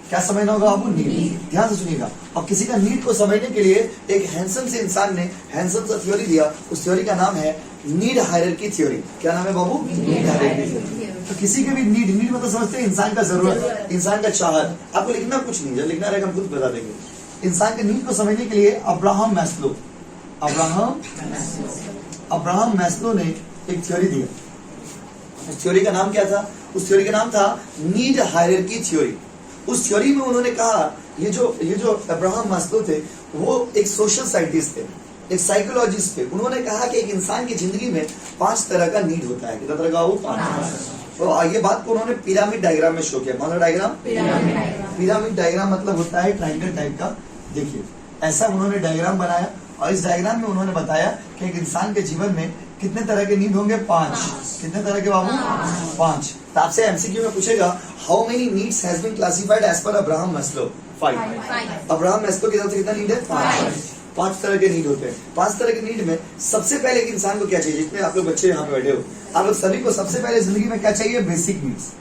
क्या समझना होगा आपको? नीड। ध्यान से सुनिएगा। अब किसी का नीड को समझने के लिए एक हैंडसम से इंसान ने हैंडसम सा थ्योरी दिया। उस थ्योरी का नाम है नीड हायरार्की थ्योरी। क्या नाम है बाबू? Need hierarchy theory. तो किसी के भी नीड मतलब समझते हैं इंसान का जरूरत, इंसान का चाहत। आपको लिखना कुछ नहीं, जब लिखना रहेगा हम खुद बता देंगे। इंसान के नीड को समझने के लिए अब्राहम मैस्लो ने एक थ्योरी दिया। उस थ्योरी का नाम क्या था? उस थ्योरी का नाम था नीड हायरार्की थ्योरी। उस थ्योरी में उन्होंने कहा, ये जो अब्राहम मैस्लो थे वो एक सोशल साइंटिस्ट थे, एक साइकोलॉजिस्ट थे। उन्होंने कहा कि एक इंसान की जिंदगी में 5 तरह का नीड होता है। कितना तरह का? वो 5। तो ये बात को उन्होंने पिरामिड डायग्राम में शो किया। कौन सा डायग्राम? पिरामिड डायग्राम मतलब होता है ट्रायंगल टाइप का। देखिए ऐसा उन्होंने डायग्राम बनाया और इस डायग्राम में उन्होंने बताया कि एक इंसान के जीवन में कितने तरह के नीड होंगे? 5। कितने तरह के बाबू? 5। तो आपसे एमसीक्यू में पूछेगा how many needs has been classified as per Abraham Maslow? 5। Abraham Maslow की तरफ से कितना नीड है? 5 तरह के नीड होते हैं। 5 तरह के नीड में सबसे पहले एक इंसान को क्या चाहिए? जितने आप लोग बच्चे यहाँ पे बैठे हो, आप लोग सभी को सबसे पहले जिंदगी में क्या चाहिए? Basic needs.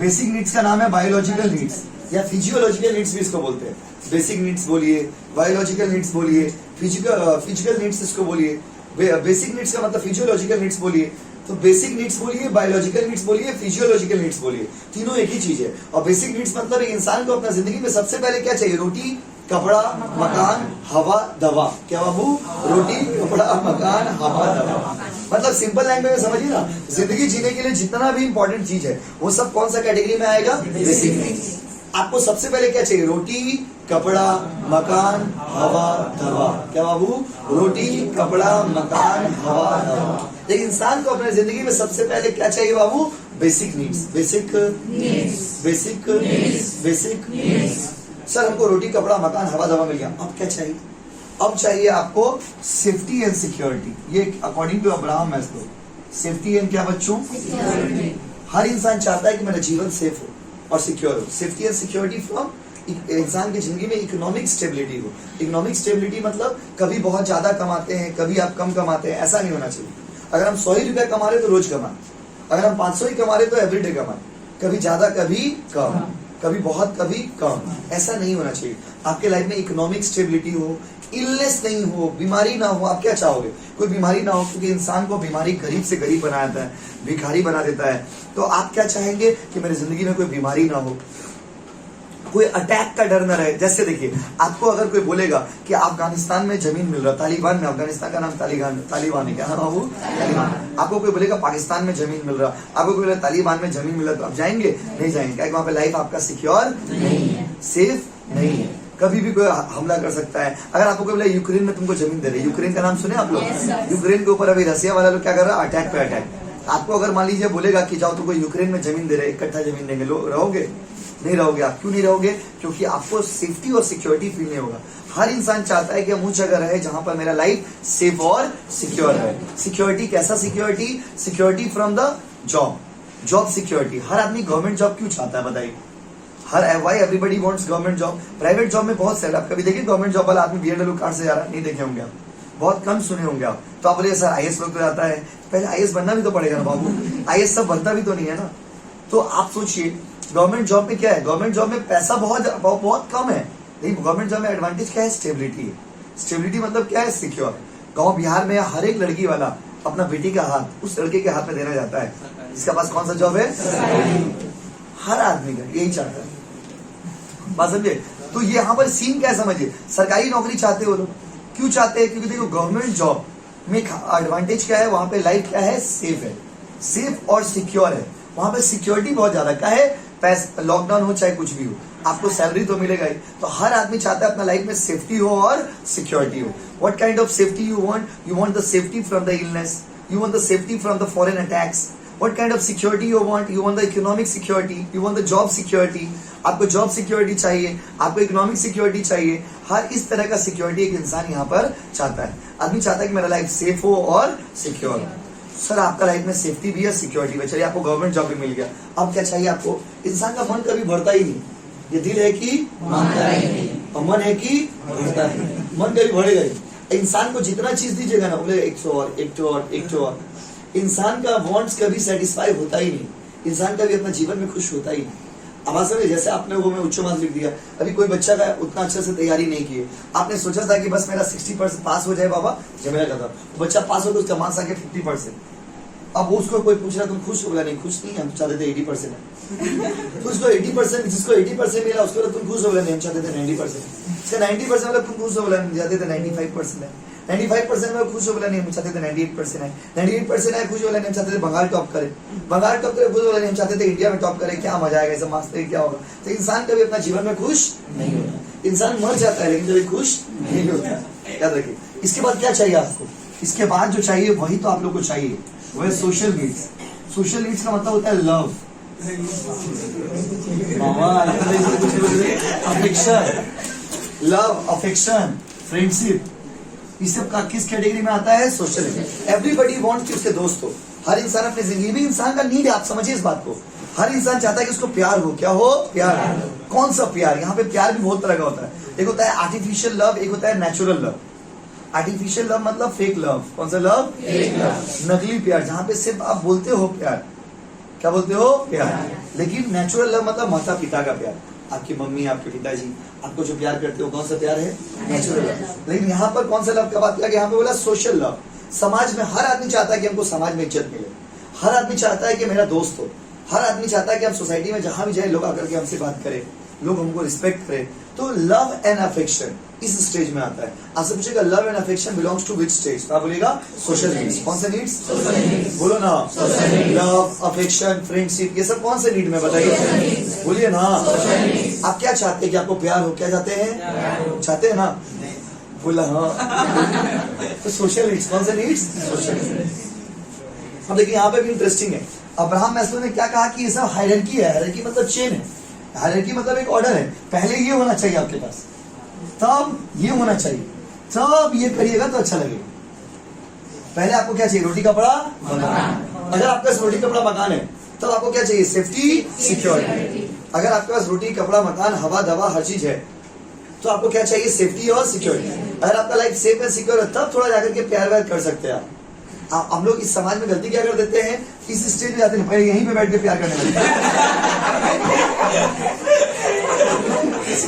बेसिक नीड्स का नाम है बायोलॉजिकल नीड्स या फिजियोलॉजिकल नीड्स भी इसको बोलते हैं। बेसिक नीड्स बोलिए, बायोलॉजिकल नीड्स बोलिए, फिजिकल नीड्स इसको बोलिए। बेसिक नीड्स का मतलब फिजियोलॉजिकल नीड्स बोलिए, तो बेसिक नीड्स बोलिए, बायोलॉजिकल नीड्स बोलिए, फिजियोलॉजिकल नीड्स बोलिए, तीनों एक ही चीज है। और बेसिक नीड्स मतलब एक इंसान को अपना जिंदगी में सबसे पहले क्या चाहिए? रोटी, कपड़ा, मकान, हवा, दवा। क्या बाबू? रोटी, कपड़ा, मकान, हवा, दवा। मतलब सिंपल लैंग्वेज में समझिए ना, जिंदगी जीने के लिए जितना भी इंपॉर्टेंट चीज है वो सब कौन सा कैटेगरी में आएगा? Basic needs. आपको सबसे पहले क्या चाहिए? रोटी, कपड़ा, मकान, हवा, दवा। क्या बाबू? रोटी, कपड़ा, मकान, हवा, दवा। एक इंसान को अपने जिंदगी में सबसे पहले क्या चाहिए बाबू? Basic needs. बेसिक सर हमको रोटी कपड़ा मकान हवा दवा मिल गया, अब क्या चाहिए? अब चाहिए आपको सेफ्टी एंड सिक्योरिटी। ये according to Abraham Maslow, safety and क्या बच्चों? हर इंसान चाहता है कि मेरा जीवन सेफ हो और सिक्योर हो। सेफ्टी एंड सिक्योरिटी फ्रॉम इंसान की जिंदगी में इकोनॉमिक स्टेबिलिटी हो। इकोनॉमिक स्टेबिलिटी मतलब कभी बहुत ज्यादा कमाते हैं, कभी आप कम कमाते हैं, ऐसा नहीं होना चाहिए। अगर हम 100 ही रुपया कमा रहे तो रोज कमाएं, अगर हम 500 ही कमा रहे तो एवरीडे कमाएं, कभी ज्यादा कभी कम, कभी बहुत कभी कम, ऐसा नहीं होना चाहिए। आपके लाइफ में इकोनॉमिक स्टेबिलिटी हो, इलनेस नहीं हो, बीमारी ना हो। आप क्या चाहोगे? कोई बीमारी ना हो, क्योंकि इंसान को बीमारी गरीब से गरीब बना देता है, भिखारी बना देता है। तो आप क्या चाहेंगे कि मेरी जिंदगी में कोई बीमारी ना हो, कोई अटैक का डर न रहे। जैसे देखिए, आपको अगर कोई बोलेगा कि अफगानिस्तान में जमीन मिल रहा, तालिबान में, अफगानिस्तान का नाम तालिबान है, क्या नाम बाबू? तालिबान। आपको कोई बोलेगा पाकिस्तान में जमीन मिल रहा, आपको कोई बोलेगा तालिबान में जमीन मिल रहा, तो आप जाएंगे? नहीं जाएंगे, क्योंकि वहां पे लाइफ आपका सिक्योर नहीं है, सेफ नहीं है, कभी भी कोई हमला कर सकता है। अगर आपको कोई बोला यूक्रेन में तुमको जमीन दे रहे, यूक्रेन का नाम सुने आप लोग? यूक्रेन के ऊपर अभी रसिया वाला लोग क्या कर रहा है? अटैक पे अटैक। आपको अगर मान लीजिए बोलेगा कि जाओ तुमको यूक्रेन में जमीन दे रहे, इकट्ठा जमीन देंगे, लोग रहोगे? नहीं रहोगे। आप क्यों नहीं रहोगे? क्योंकि आपको सेफ्टी और सिक्योरिटी फील नहीं होगा। हर इंसान चाहता है कि हम उस जगह रहे जहां पर मेरा लाइफ सेफ और सिक्योर है। सिक्योरिटी कैसा? Security, security from the job, job security. हर आदमी गवर्नमेंट जॉब क्यों चाहता है बताइए? Why everybody wants government job? Private job में बहुत सारे, आप कभी देखिए गवर्नमेंट जॉब वाला आदमी BMW कार से जा रहा है? नहीं देखे होंगे आप, बहुत कम सुने होंगे आप। तो आप बोलिए सर IAS लोग तो जाता है, पहले IAS बनना भी तो पड़ेगा ना बाबू, IAS सब बनता भी तो नहीं है ना। तो आप सोचिए गवर्नमेंट जॉब में क्या है? गवर्नमेंट जॉब में पैसा बहुत कम है, लेकिन गवर्नमेंट जॉब में एडवांटेज क्या है? स्टेबिलिटी है। स्टेबिलिटी मतलब क्या है? सिक्योर। गांव बिहार में हर एक लड़की वाला अपना बेटी का हाथ उस लड़के के हाथ में देना चाहता है जिसके पास कौन सा जॉब है? हर आदमी का यही चाहता है, बात समझे? तो ये यहाँ पर सीन क्या है समझिए, सरकारी नौकरी चाहते हो लोग, क्यों चाहते हैं? क्योंकि देखो गवर्नमेंट जॉब में एडवांटेज क्या है? वहां पे लाइफ क्या है? सेफ है, सेफ और सिक्योर है। वहां पे सिक्योरिटी बहुत ज्यादा क्या है? पैसा, लॉकडाउन हो चाहे कुछ भी हो, आपको सैलरी तो मिलेगा ही। तो हर आदमी चाहता है अपना लाइफ में सेफ्टी हो और सिक्योरिटी हो। What kind of safety you want? You want the safety from the illness, you want the safety from the foreign attacks. What kind of security you want? You want the economic security, you want the job security. आपको जॉब सिक्योरिटी चाहिए, आपको इकोनॉमिक सिक्योरिटी चाहिए। हर इस तरह का सिक्योरिटी एक इंसान यहाँ पर चाहता है। आदमी चाहता है कि मेरा लाइफ सेफ हो और सिक्योर। सर आपका लाइफ में सेफ्टी भी है, सिक्योरिटी भी, चलिए आपको गवर्नमेंट जॉब भी मिल गया, अब क्या चाहिए आपको? इंसान का मन कभी बढ़ता ही नहीं। ये दिल है कि मानता ही नहीं, और मन है कि बढ़ता है, मन कभी बढ़ेगा ही। इंसान को जितना चीज दीजिएगा ना, बोले 100 और 100 और 100 और, इंसान का वांट्स कभी सेटिस्फाई होता ही नहीं। इंसान कभी अपना जीवन में खुश होता ही नहीं। अब समझे, जैसे आपने वो में उच्च मार्क्स लिख दिया, अभी कोई बच्चा का उतना अच्छे से तैयारी नहीं की है, आपने सोचा था कि बस मेरा 60% पास हो जाए बाबा, जब मेरा खत्म, बच्चा पास हो तो उसका मार्क्स आके 50%। अब उसको कोई पूछ रहा तुम खुश हो गया? नहीं खुश नहीं, हम चाहते थे 80% है। तो उसको 80%, जिसको 80% मिला उसको तुम खुश हो गया? नहीं, हम चाहते थे 90%। इसका 90% मतलब तुम खुश हो गया? हम चाहते थे 95% है। 95% में खुश हो गया? नहीं, हम चाहते थे 98% है। 98% है खुश हो गया? नहीं, हम चाहते थे बंगाल टॉप करे, बंगाल टॉप करे खुश हो गया? नहीं, हम चाहते थे इंडिया में टॉप करे, क्या मजा आएगा, ऐसा मार्क्स लेके क्या होगा। तो इंसान कभी अपना जीवन में खुश नहीं होता, इंसान मर जाता है लेकिन कभी खुश नहीं होता, याद रखिए। इसके बाद क्या चाहिए आपको? इसके बाद जो चाहिए वही तो आप लोग को चाहिए, वो है सोशल नीड्स। सोशल नीड्स का मतलब होता है love, affection, love, affection, friendship. इस सब का किस कैटेगरी में आता है? Social need. एवरीबडी वांट्स कि उसके दोस्त हो। हर इंसान अपनी जिंदगी में, इंसान का नीड है, आप समझिए इस बात को। हर इंसान चाहता है कि उसको प्यार हो। क्या हो? प्यार। कौन सा प्यार? यहाँ पे प्यार भी बहुत तरह का होता है। एक होता है आर्टिफिशियल लव, एक होता है नेचुरल लव। आर्टिफिशियल लव मतलब फेक लव। कौन सा लव? नकली प्यार, जहाँ पे सिर्फ आप बोलते हो प्यार। क्या बोलते हो? प्यार। लेकिन नेचुरल लव मतलब माता पिता का प्यार, आपकी मम्मी, आपके पिताजी आपको जो प्यार करते हो, कौन सा प्यार है? Natural love. लेकिन यहाँ पर कौन सा लव का बात किया? यहाँ पे बोला सोशल लव। समाज में हर आदमी चाहता है कि हमको समाज में इज्जत मिले, हर आदमी चाहता है कि मेरा दोस्त हो, हर आदमी चाहता है कि हम सोसाइटी में जहां भी जाए लोग आकर के हमसे बात करें, लोग हमको रिस्पेक्ट करें। तो लव एंड अफेक्शन इस स्टेज में आता है। आपसे पूछेगा love and affection belongs to which stage? तो आप बोलेगा सोशल नीड्स। कौन से नीड्स? बोलो ना, लव, अफेक्शन, फ्रेंडशिप, ये सब कौन से नीड में बताइए? बोलिए ना। आप क्या चाहते हैं? कि आपको प्यार हो? क्या चाहते हैं? चाहते हैं ना? बोला हाँ। तो सोशल नीड्स, कौन से नीड्स? Social needs. अब देखिए यहाँ पे भी इंटरेस्टिंग है, अब्राहम मैस्लो ने क्या कहा कि ये सब हायरार्की है। हायरार्की मतलब चेन है, हायरार्की मतलब एक ऑर्डर है। पहले ये होना चाहिए आपके पास, तब ये होना चाहिए, तब ये करिएगा तो अच्छा लगेगा। पहले आपको क्या चाहिए? रोटी कपड़ा मकान। अगर आपके पास रोटी कपड़ा मकान है तब आपको क्या चाहिए? Safety security. अगर आपके पास रोटी कपड़ा मकान हवा दवा हर चीज है तो आपको क्या चाहिए? सेफ्टी और सिक्योरिटी। अगर आपका लाइफ सेफ एंड सिक्योर है तब थोड़ा जाकर के प्यार व्यार कर सकते हैं आप। हम लोग इस समाज में गलती क्या कर देते हैं? इस स्टेज में जाते हैं पहले यहीं पे बैठ के प्यार करने लगते हैं।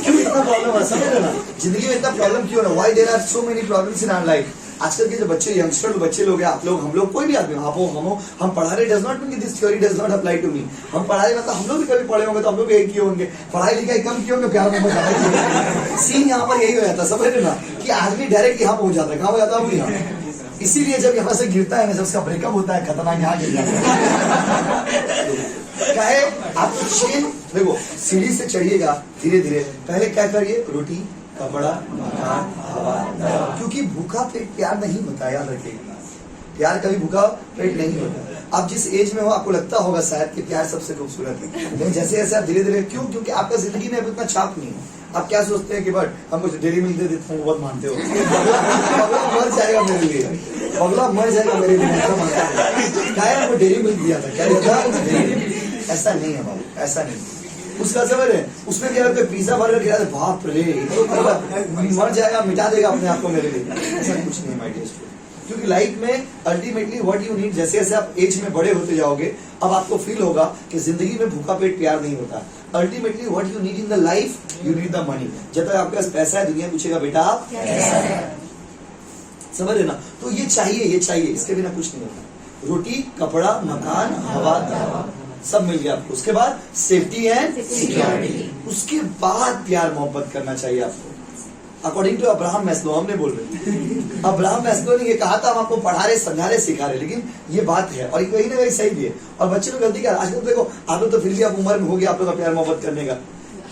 क्यों इतना प्रॉब्लम है? समझ रहे ना, जिंदगी में इतना प्रॉब्लम क्यों है? Why there are so many problems in our life. आजकल के जो बच्चे, यंगस्टर बच्चे लोग हैं, आप लोग, हम लोग, कोई भी आदमी, आप हो, हम हो, हम पढ़ा रहे does not mean this theory does not apply to me. हम पढ़ा रहे मतलब हम लोग भी कभी पढ़े होंगे तो हम लोग भी यही किए होंगे, पढ़ाई लिखाई कम किए होंगे, प्यार मोहब्बत ज्यादा किए। सीन यहाँ पर यही हो जाता है, समझ रहे ना, कि आदमी डायरेक्ट यहाँ पहुंच जाता है। कहाँ हो जाता है वो? यहाँ। इसीलिए जब यहाँ से गिरता है ना, जब उसका ब्रेकअप होता है, खतरनाक यहाँ गिर जाता है। क्या है? आप तो चेन देखो, सीढ़ी से चढ़िएगा धीरे धीरे। पहले क्या करिए? रोटी कपड़ा मकान हवा दवा। क्योंकि भूखा पेट प्यार नहीं होता, याद रखिएगा। प्यार कभी भूखा पेट नहीं होता। आप जिस एज में हो आपको लगता होगा शायद कि प्यार सबसे खूबसूरत है, लेकिन जैसे जैसे आप धीरे धीरे, क्यों? क्योंकि आपका जिंदगी में अभी उतना छाप नहीं है। आप क्या सोचते हैं कि बट हमको डेरी मिल्क दे देते हैं, बहुत मानते हो। बगला मर जाएगा मेरे लिए, बगला मर जाएगा मेरे लिए, ऐसा मानता है। क्या है? हमको डेरी मिल्क दिया था, क्या दिया था? ऐसा नहीं है बाबू, ऐसा नहीं। उसका समझ है, उसमें क्या होता है? पिज्जा बर्गर खिला दे, बाप रे, तो मर जाएगा, मिटा देगा अपने आप को मेरे लिए। ऐसा कुछ नहीं है माय डियर स्टूडेंट। क्योंकि लाइफ में अल्टीमेटली व्हाट यू नीड, जैसे जैसे आप एज में बड़े होते जाओगे, अब आपको फील होगा कि जिंदगी में भूखा पेट प्यार नहीं होता। Ultimately what you need in the life, you need the money. जब तक आपके पास पैसा है, दुनिया पूछेगा बेटा आप कैसा है, समझ रहे ना? तो ये चाहिए, ये चाहिए, इसके बिना कुछ नहीं होता। रोटी कपड़ा मकान हवा दवा सब मिल गया आपको। उसके बाद सेफ्टी एंड सिक्योरिटी। उसके बाद प्यार मोहब्बत करना चाहिए आपको, अकॉर्डिंग टू अब्राहम मैस्लो। हम नहीं बोल रहे, अब्राहम मैस्लो ने ये कहा था, हम आपको पढ़ा रहे, समझा रहे, सिखा रहे, लेकिन ये बात है और कहीं ना कहीं सही भी है। और बच्चे लोग गलती क्या, आजकल देखो आप लोग तो फिर भी आप उम्र में हो गया आप लोग का प्यार मोहब्बत करने का।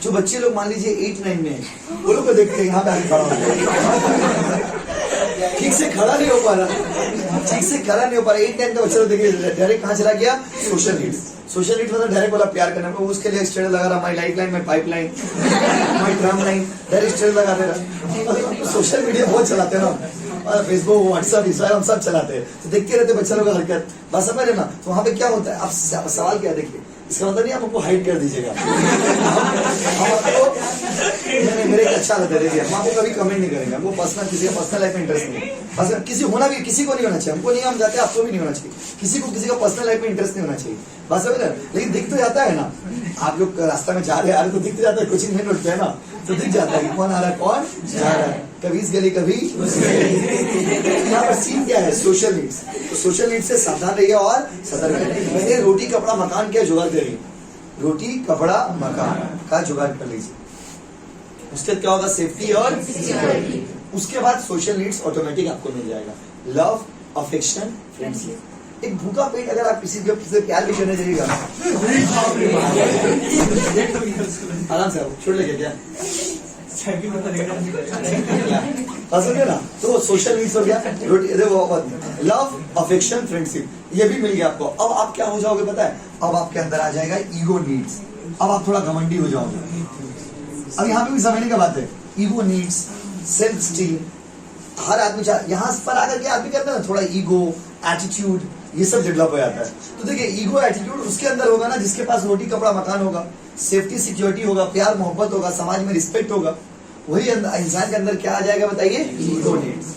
जो बच्चे लोग मान लीजिए 8-9 में, वो लोग को देखते हैं यहाँ पे आगे खड़ा हो, ठीक से खड़ा नहीं हो पा रहा, ठीक से खड़ा नहीं हो पा रहा। 8-9 का बच्चा देखिए डायरेक्ट कहाँ चला गया? Social needs. सोशल नीड्स मतलब डायरेक्ट बोला प्यार करने को, उसके लिए स्टेटस लगा रहा, my life line, my pipe line, my drum line, direct status लगा दे रहा। सोशल मीडिया बहुत चलाते हैं ना, फेसबुक व्हाट्सएप इंस्टाग्राम सब चलाते हैं, तो देखते रहते बच्चा लोग का हरकत, बस समझ रहे ना। तो वहाँ पे क्या होता है? अब सवाल क्या है, देखिए, इसका मतलब नहीं आप हमको हाइड कर दीजिएगा। मेरे एक अच्छा लगता है, देखिए हम आपको कभी कमेंट नहीं करेंगे, हमको पर्सनल, किसी का पर्सनल लाइफ में इंटरेस्ट नहीं है। बस किसी होना भी, किसी को नहीं होना चाहिए, हमको नहीं, हम जाते हैं, आपको भी नहीं होना चाहिए। किसी को किसी का पर्सनल लाइफ में इंटरेस्ट नहीं होना चाहिए, बस समझ रहे। लेकिन दिख तो जाता है ना, आप लोग रास्ता में जा रहे हैं तो दिख तो जाता है, कोचिंग में उठते हैं ना तो दिख जाता है कि कौन आ रहा है, कौन जा रहा है, कभी इस गली कभी उस गली। यहाँ पर सीन क्या है? Social needs. तो सोशल नीड्स से सावधान रहिए और सतर्क रहिए। पहले रोटी कपड़ा मकान क्या जुगाड़ करिए, रोटी कपड़ा मकान का जुगाड़ कर लीजिए। उसके बाद क्या होगा? सेफ्टी और सिक्योरिटी। उसके बाद सोशल नीड्स ऑटोमेटिक आपको मिल जाएगा, लव अफेक्शन फ्रेंडशिप। एक भूखा पेट अगर आप किसी से प्यार भी करने जाइएगा, आराम से छोड़ लेके क्या समझे ना, तो सोशल नीड्स हो गया, लव अफेक्शन फ्रेंडशिप, ये भी मिल गया आपको। अब आप क्या हो जाओगे पता है? अब आपके अंदर आ जाएगा ईगो नीड्स। अब आप थोड़ा घमंडी हो जाओगे। अब यहाँ पे भी समझने का बात है, ईगो नीड्स, सेल्फ स्टीम, हर आदमी यहाँ पर आकर के आदमी कहता है ना, थोड़ा ईगो एटीट्यूड ये सब डेवलप हो जाता है। तो देखिए ईगो एटीट्यूड उसके अंदर होगा ना जिसके पास रोटी कपड़ा मकान होगा, सेफ्टी सिक्योरिटी होगा, प्यार मोहब्बत होगा, समाज में रिस्पेक्ट होगा, वही इंसान के अंदर क्या आ जाएगा बताइए? Ego needs.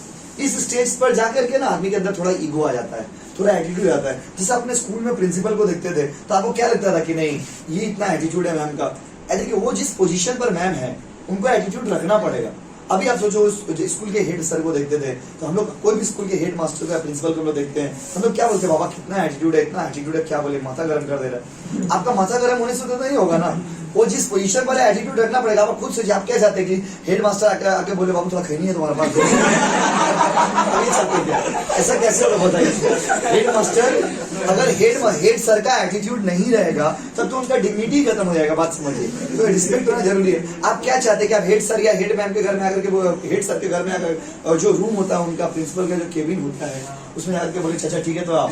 इस स्टेज पर जाकर के ना आदमी के अंदर थोड़ा ईगो आ जाता है, थोड़ा एटीट्यूड आता है। जैसे अपने स्कूल में प्रिंसिपल को देखते थे तो आपको क्या लगता था कि नहीं ये इतना एटीट्यूड है मैम का, देखिए वो जिस पोजीशन पर मैम है उनको एटीट्यूड रखना पड़ेगा। अभी आप सोचो स्कूल के हेड सर को देखते थे तो हम लोग, कोई भी स्कूल के हेड मास्टर को या प्रिंसिपल को हम लोग देखते हैं, हम लोग क्या बोलते हैं? बाबा कितना एटीट्यूड है, इतना एटीट्यूड है, क्या बोले, माथा गर्म कर दे रहा है। आपका माथा गर्म होने से तो नहीं होगा ना, वो जिस पोजीशन पर एटीट्यूड रखना पड़ेगा। आप खुद सोचिए, आप क्या चाहते हैं कि हेड मास्टर आके बोले बाबू थोड़ा खैनी है तुम्हारे पास? क्या ऐसा कैसे होगा बताइए? हेड मास्टर अगर हेड सर का एटीट्यूड नहीं रहेगा तब तो उनका डिग्निटी खत्म हो जाएगा, बात समझिए। तो रिस्पेक्ट होना जरूरी है। आप क्या चाहते हैं कि आप हेड सर या हेड मैम के घर में आकर के, हेड सर के घर में आकर जो रूम होता है उनका, प्रिंसिपल का जो केबिन होता है, उसमें जाकर के बोले चाचा ठीक है तो आप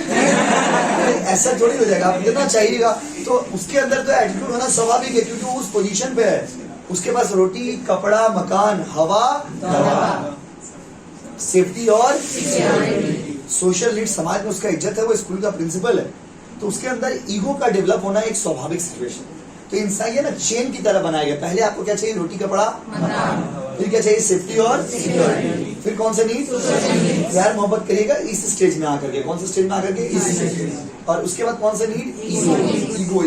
ऐसा थोड़ी हो जाएगा। आप जितना चाहिएगा तो उसके अंदर तो एटीट्यूड होना स्वाभाविक है, क्योंकि वो उस पोजीशन पे है, उसके पास रोटी कपड़ा मकान हवा दवा सेफ्टी और सोशल नीड, समाज में उसका इज्जत है, वो स्कूल का प्रिंसिपल है, तो उसके अंदर ईगो का डेवलप होना एक स्वाभाविक सिचुएशन। तो इंसान ये ना चेन की तरह बनाया गया, पहले आपको क्या चाहिए, रोटी कपड़ा फिर क्या चाहिए, सेफ्टी और फिर कौन सा नीड, प्यार मोहब्बत करिएगा इस स्टेज में आकर के, कौन सा स्टेज में आकर के, इस स्टेज, और उसके बाद कौन सा नीड,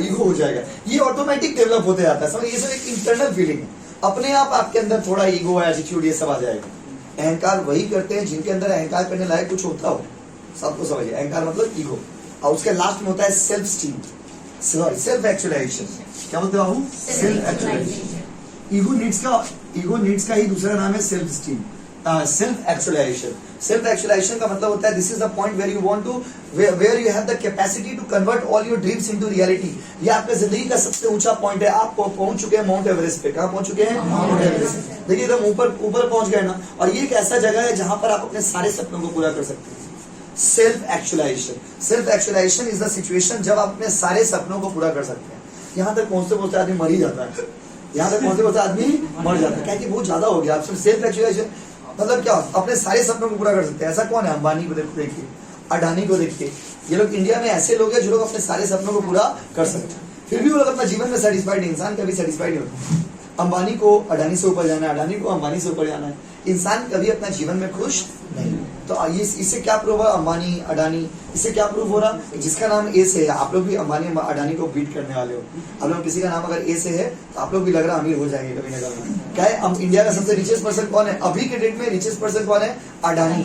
ईगो हो जाएगा। ये ऑटोमेटिक डेवलप होते जाता है, समझ, ये सब एक इंटरनल फीलिंग है, अपने आप आपके अंदर थोड़ा ईगो एटीट्यूड ये सब आ जाएगा। अहंकार वही करते हैं जिनके अंदर अहंकार करने लायक कुछ होता हो, सबको समझिए, अहंकार मतलब ईगो, और उसके लास्ट में होता है self esteem, sorry self actualisation. क्या बोलते हो, सेल्फ एक्चुअलाइजेशन। ईगो नीड्स का ही दूसरा नाम है self esteem, self actualisation. Self actualisation का मतलब होता है this is the point where you want to, where you have the capacity to convert all your dreams into reality. ये आपके जिंदगी का सबसे ऊंचा पॉइंट है, आप पहुंच चुके हैं माउंट एवरेस्ट पे। कहां पहुंच चुके हैं, माउंट एवरेस्ट। देखिए एकदम ऊपर पहुंच गए ना, और ये एक ऐसा जगह है जहां पर आप अपने सारे सपनों को पूरा कर सकते हैं। Self actualisation, self actualisation is the situation जब आप अपने सारे सपनों को पूरा कर सकते हैं। यहाँ तक पहुंचते पहुंचते आदमी मर ही जाता है, यहाँ तक पहुंचते पहुंचते आदमी मर जाता है, क्या कि बहुत ज्यादा हो गया। आप सेल्फ एक्चुअलाइजेशन मतलब क्या, अपने सारे सपनों को पूरा कर सकते हैं। ऐसा कौन है, अंबानी को देखिए, अडानी को देखिए, ये लोग इंडिया में ऐसे लोग हैं जो लोग अपने सारे सपनों को पूरा कर सकते हैं, फिर भी वो लोग अपना जीवन में सेटिस्फाइड नहीं। इंसान कभी सेटिस्फाइड नहीं होता। अंबानी को अडानी से ऊपर जाना है, अडानी को अंबानी से ऊपर जाना है, इंसान कभी अपना जीवन में खुश नहीं। तो ये इससे क्या प्रूव हुआ, अंबानी अडानी, इससे क्या प्रूव हो रहा, जिसका नाम ए से है, आप लोग भी अंबानी अडानी को बीट करने वाले हो। आप लोग किसी का नाम अगर ए से है तो आप लोग भी लग रहा अमीर हो जाएंगे कभी ना कभी। क्या है, इंडिया का सबसे रिचेस्ट पर्सन कौन है अभी के डेट में, रिचेस्ट पर्सन कौन है, अडानी।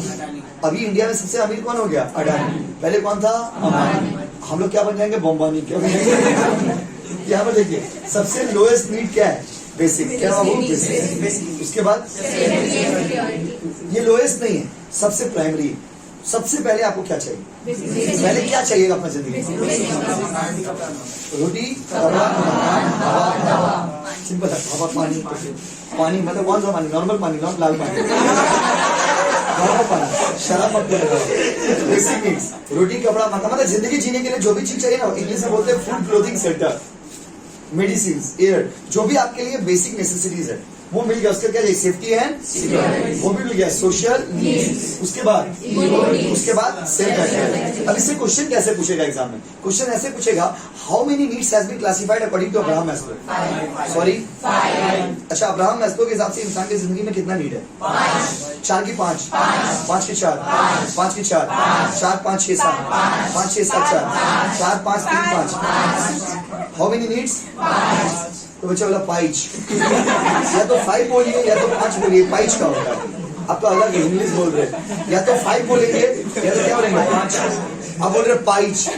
अभी इंडिया में सबसे अमीर कौन हो गया, अडानी। पहले कौन था, अंबानी। हम लोग क्या बन जाएंगे, बम्बानी। क्या बन जाएंगे, यहाँ पर देखिए सबसे लोएस्ट नीड क्या है, बेसिक। क्या वो बेसिक, उसके बाद ये लोएस्ट नहीं है, सबसे प्राइमरी। सबसे पहले आपको क्या चाहिए, पहले क्या चाहिएगा अपना जिंदगी, रोटी कपड़ा हवा, सिंपल है, हवा पानी। पानी मतलब कौन सा पानी, नॉर्मल पानी, नॉट लाल पानी, नॉर्मल पानी, शराब मत पीना। बेसिक नीड्स, रोटी कपड़ा मतलब जिंदगी जीने के लिए जो भी चीज चाहिए ना, इंग्लिश में बोलते हैं food clothing shelter medicine air, जो भी आपके लिए बेसिक नेसेसिटीज है वो मिल गया। उसके क्या चाहिए, सेफ्टी है वो भी मिल गया, सोशल नीड्स, उसके बाद सेल्फ एक्चुअलाइजेशन। अब इससे क्वेश्चन कैसे पूछेगा एग्जाम में, क्वेश्चन ऐसे पूछेगा, how many needs has been classified according to Abraham Maslow, sorry 5। अच्छा, अब्राहम मैस्लो के हिसाब से इंसान की जिंदगी में कितना नीड है, 4 की 5, 5 की 4, 5 की 4, 4 5 6 7, 5 6 7 4, 4 5 3 5। हाउ मेनी नीड्स, तो बच्चा बोला 5। या तो 5 बोलिए या तो 5 बोलिए, 5 का होता है। आप तो अलग इंग्लिश बोल रहे हैं, या तो 5 बोलेंगे या तो क्या बोलेंगे, 5। आप बोल रहे 5।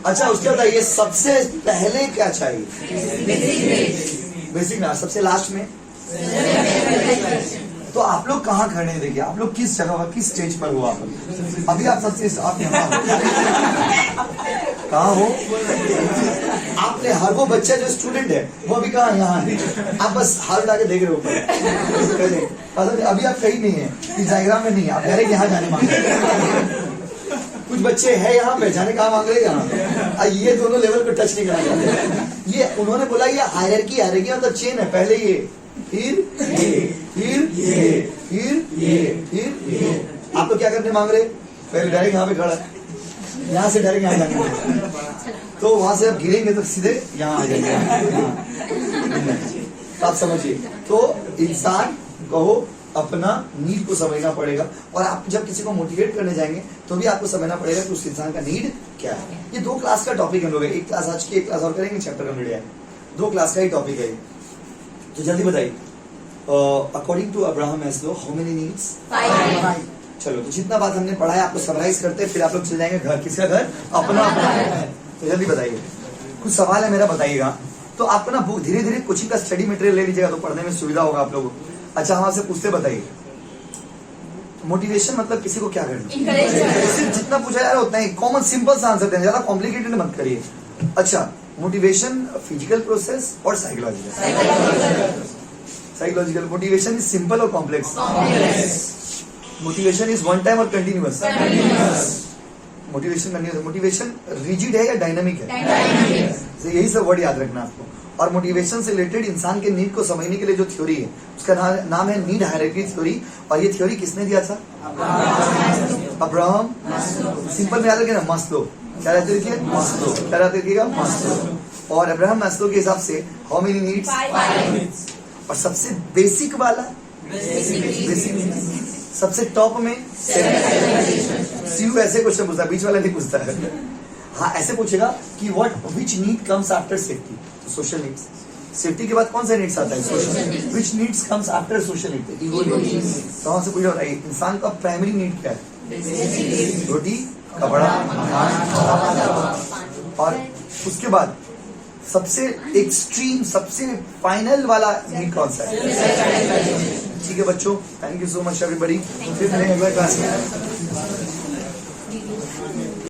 अच्छा, उसके बाद ये सबसे पहले क्या चाहिए, बेसिक ना, सबसे लास्ट में। तो आप लोग कहाँ खड़े हैं, देखिए आप लोग किस जगह पर, किस स्टेज पर हो आप अभी। आप सबसे आप कहाँ हो, आपने हर वो बच्चा जो स्टूडेंट है वो अभी कहाँ, यहाँ है। आप बस हाथ उठा के देख रहे हो, अभी आप कहीं नहीं है, इस डायग्राम में नहीं है, आप डायरेक्ट यहाँ जाने मांग रहे। कुछ बच्चे हैं यहाँ पे, जाने कहाँ मांग रहे, यहाँ। ये दोनों लेवल को टच नहीं करना चाहते। ये उन्होंने बोला ये हायरार्की मतलब चेन है, पहले ये, फिर ये, फिर ये, फिर ये। आप तो क्या करने मांग रहे, पहले डायरेक्ट यहाँ पे खड़ा है, यहाँ से डायरेक्ट यहाँ जाएंगे, तो वहां से आप गिरेंगे तो सीधे यहाँ आ जाएंगे। आप समझिए, तो इंसान कहो अपना नीड को समझना पड़ेगा, और आप जब किसी को मोटिवेट करने जाएंगे तो भी आपको समझना पड़ेगा कि उस इंसान का नीड क्या है। ये 2 क्लास का टॉपिक हम लोग है, एक क्लास आज की, एक क्लास और करेंगे, चैप्टर कंप्लीट है, 2 क्लास का ही टॉपिक है। तो जल्दी बताइए, according to Abraham Maslow how many needs, 5। चलो, तो जितना बात हमने पढ़ा है आपको समराइज करते हैं, फिर आप लोग चले जाएंगे घर। किसका घर, अपना। तो जल्दी बताइए, कुछ सवाल है मेरा, बताइएगा। तो आपको ना धीरे धीरे कोचिंग का स्टडी मटेरियल ले लीजिएगा तो पढ़ने में सुविधा होगा आप लोगों को। अच्छा, हम आपसे पूछते, बताइए मोटिवेशन मतलब किसी को क्या करना, सिर्फ जितना पूछा जा रहा है उतना ही कॉमन सिंपल सा आंसर देना, ज्यादा कॉम्प्लिकेटेड मत करिए। अच्छा, मोटिवेशन फिजिकल प्रोसेस और साइकोलॉजिकल। मोटिवेशन इज सिंपल और complex, motivation is one time और continuous? Motivation continuous. Motivation rigid है या डायनामिक है? तो यही सब वर्ड याद रखना आपको। और मोटिवेशन से रिलेटेड इंसान के नीड को समझने के लिए जो थ्योरी है उसका नाम है नीड हायरार्की थ्योरी। और ये थ्योरी किसने दिया था? अब्राहम। सिंपल में याद रखिए ना, मास्लो। क्या रहते देखिए? मास्लो। क्या रहते देखिएगा? मास्लो। और अब्राहम मास्लो के हिसाब से हाउ मेनी नीड्स? 5। और सबसे बेसिक वाला बेसिक सबसे टॉप में सीयू ऐसे क्वेश्चन पूछता है, बीच वाला नहीं पूछता है। हाँ ऐसे पूछेगा कि what which need comes after safety? तो सोशल नीड्स। सेफ्टी के बाद कौन सा नीड्स आता है? Social. Which needs comes after social need? Ego needs. तो हमसे पूछा रहा है इंसान का प्राइमरी नीड क्या है? रोटी, कपड़ा, और उसके बाद सबसे एक्सट्रीम सबसे फाइनल वाला नीड कौन सा है? ठीक है बच्चों, thank you so much everybody. फिर मिलेंगे अगले क्लास में।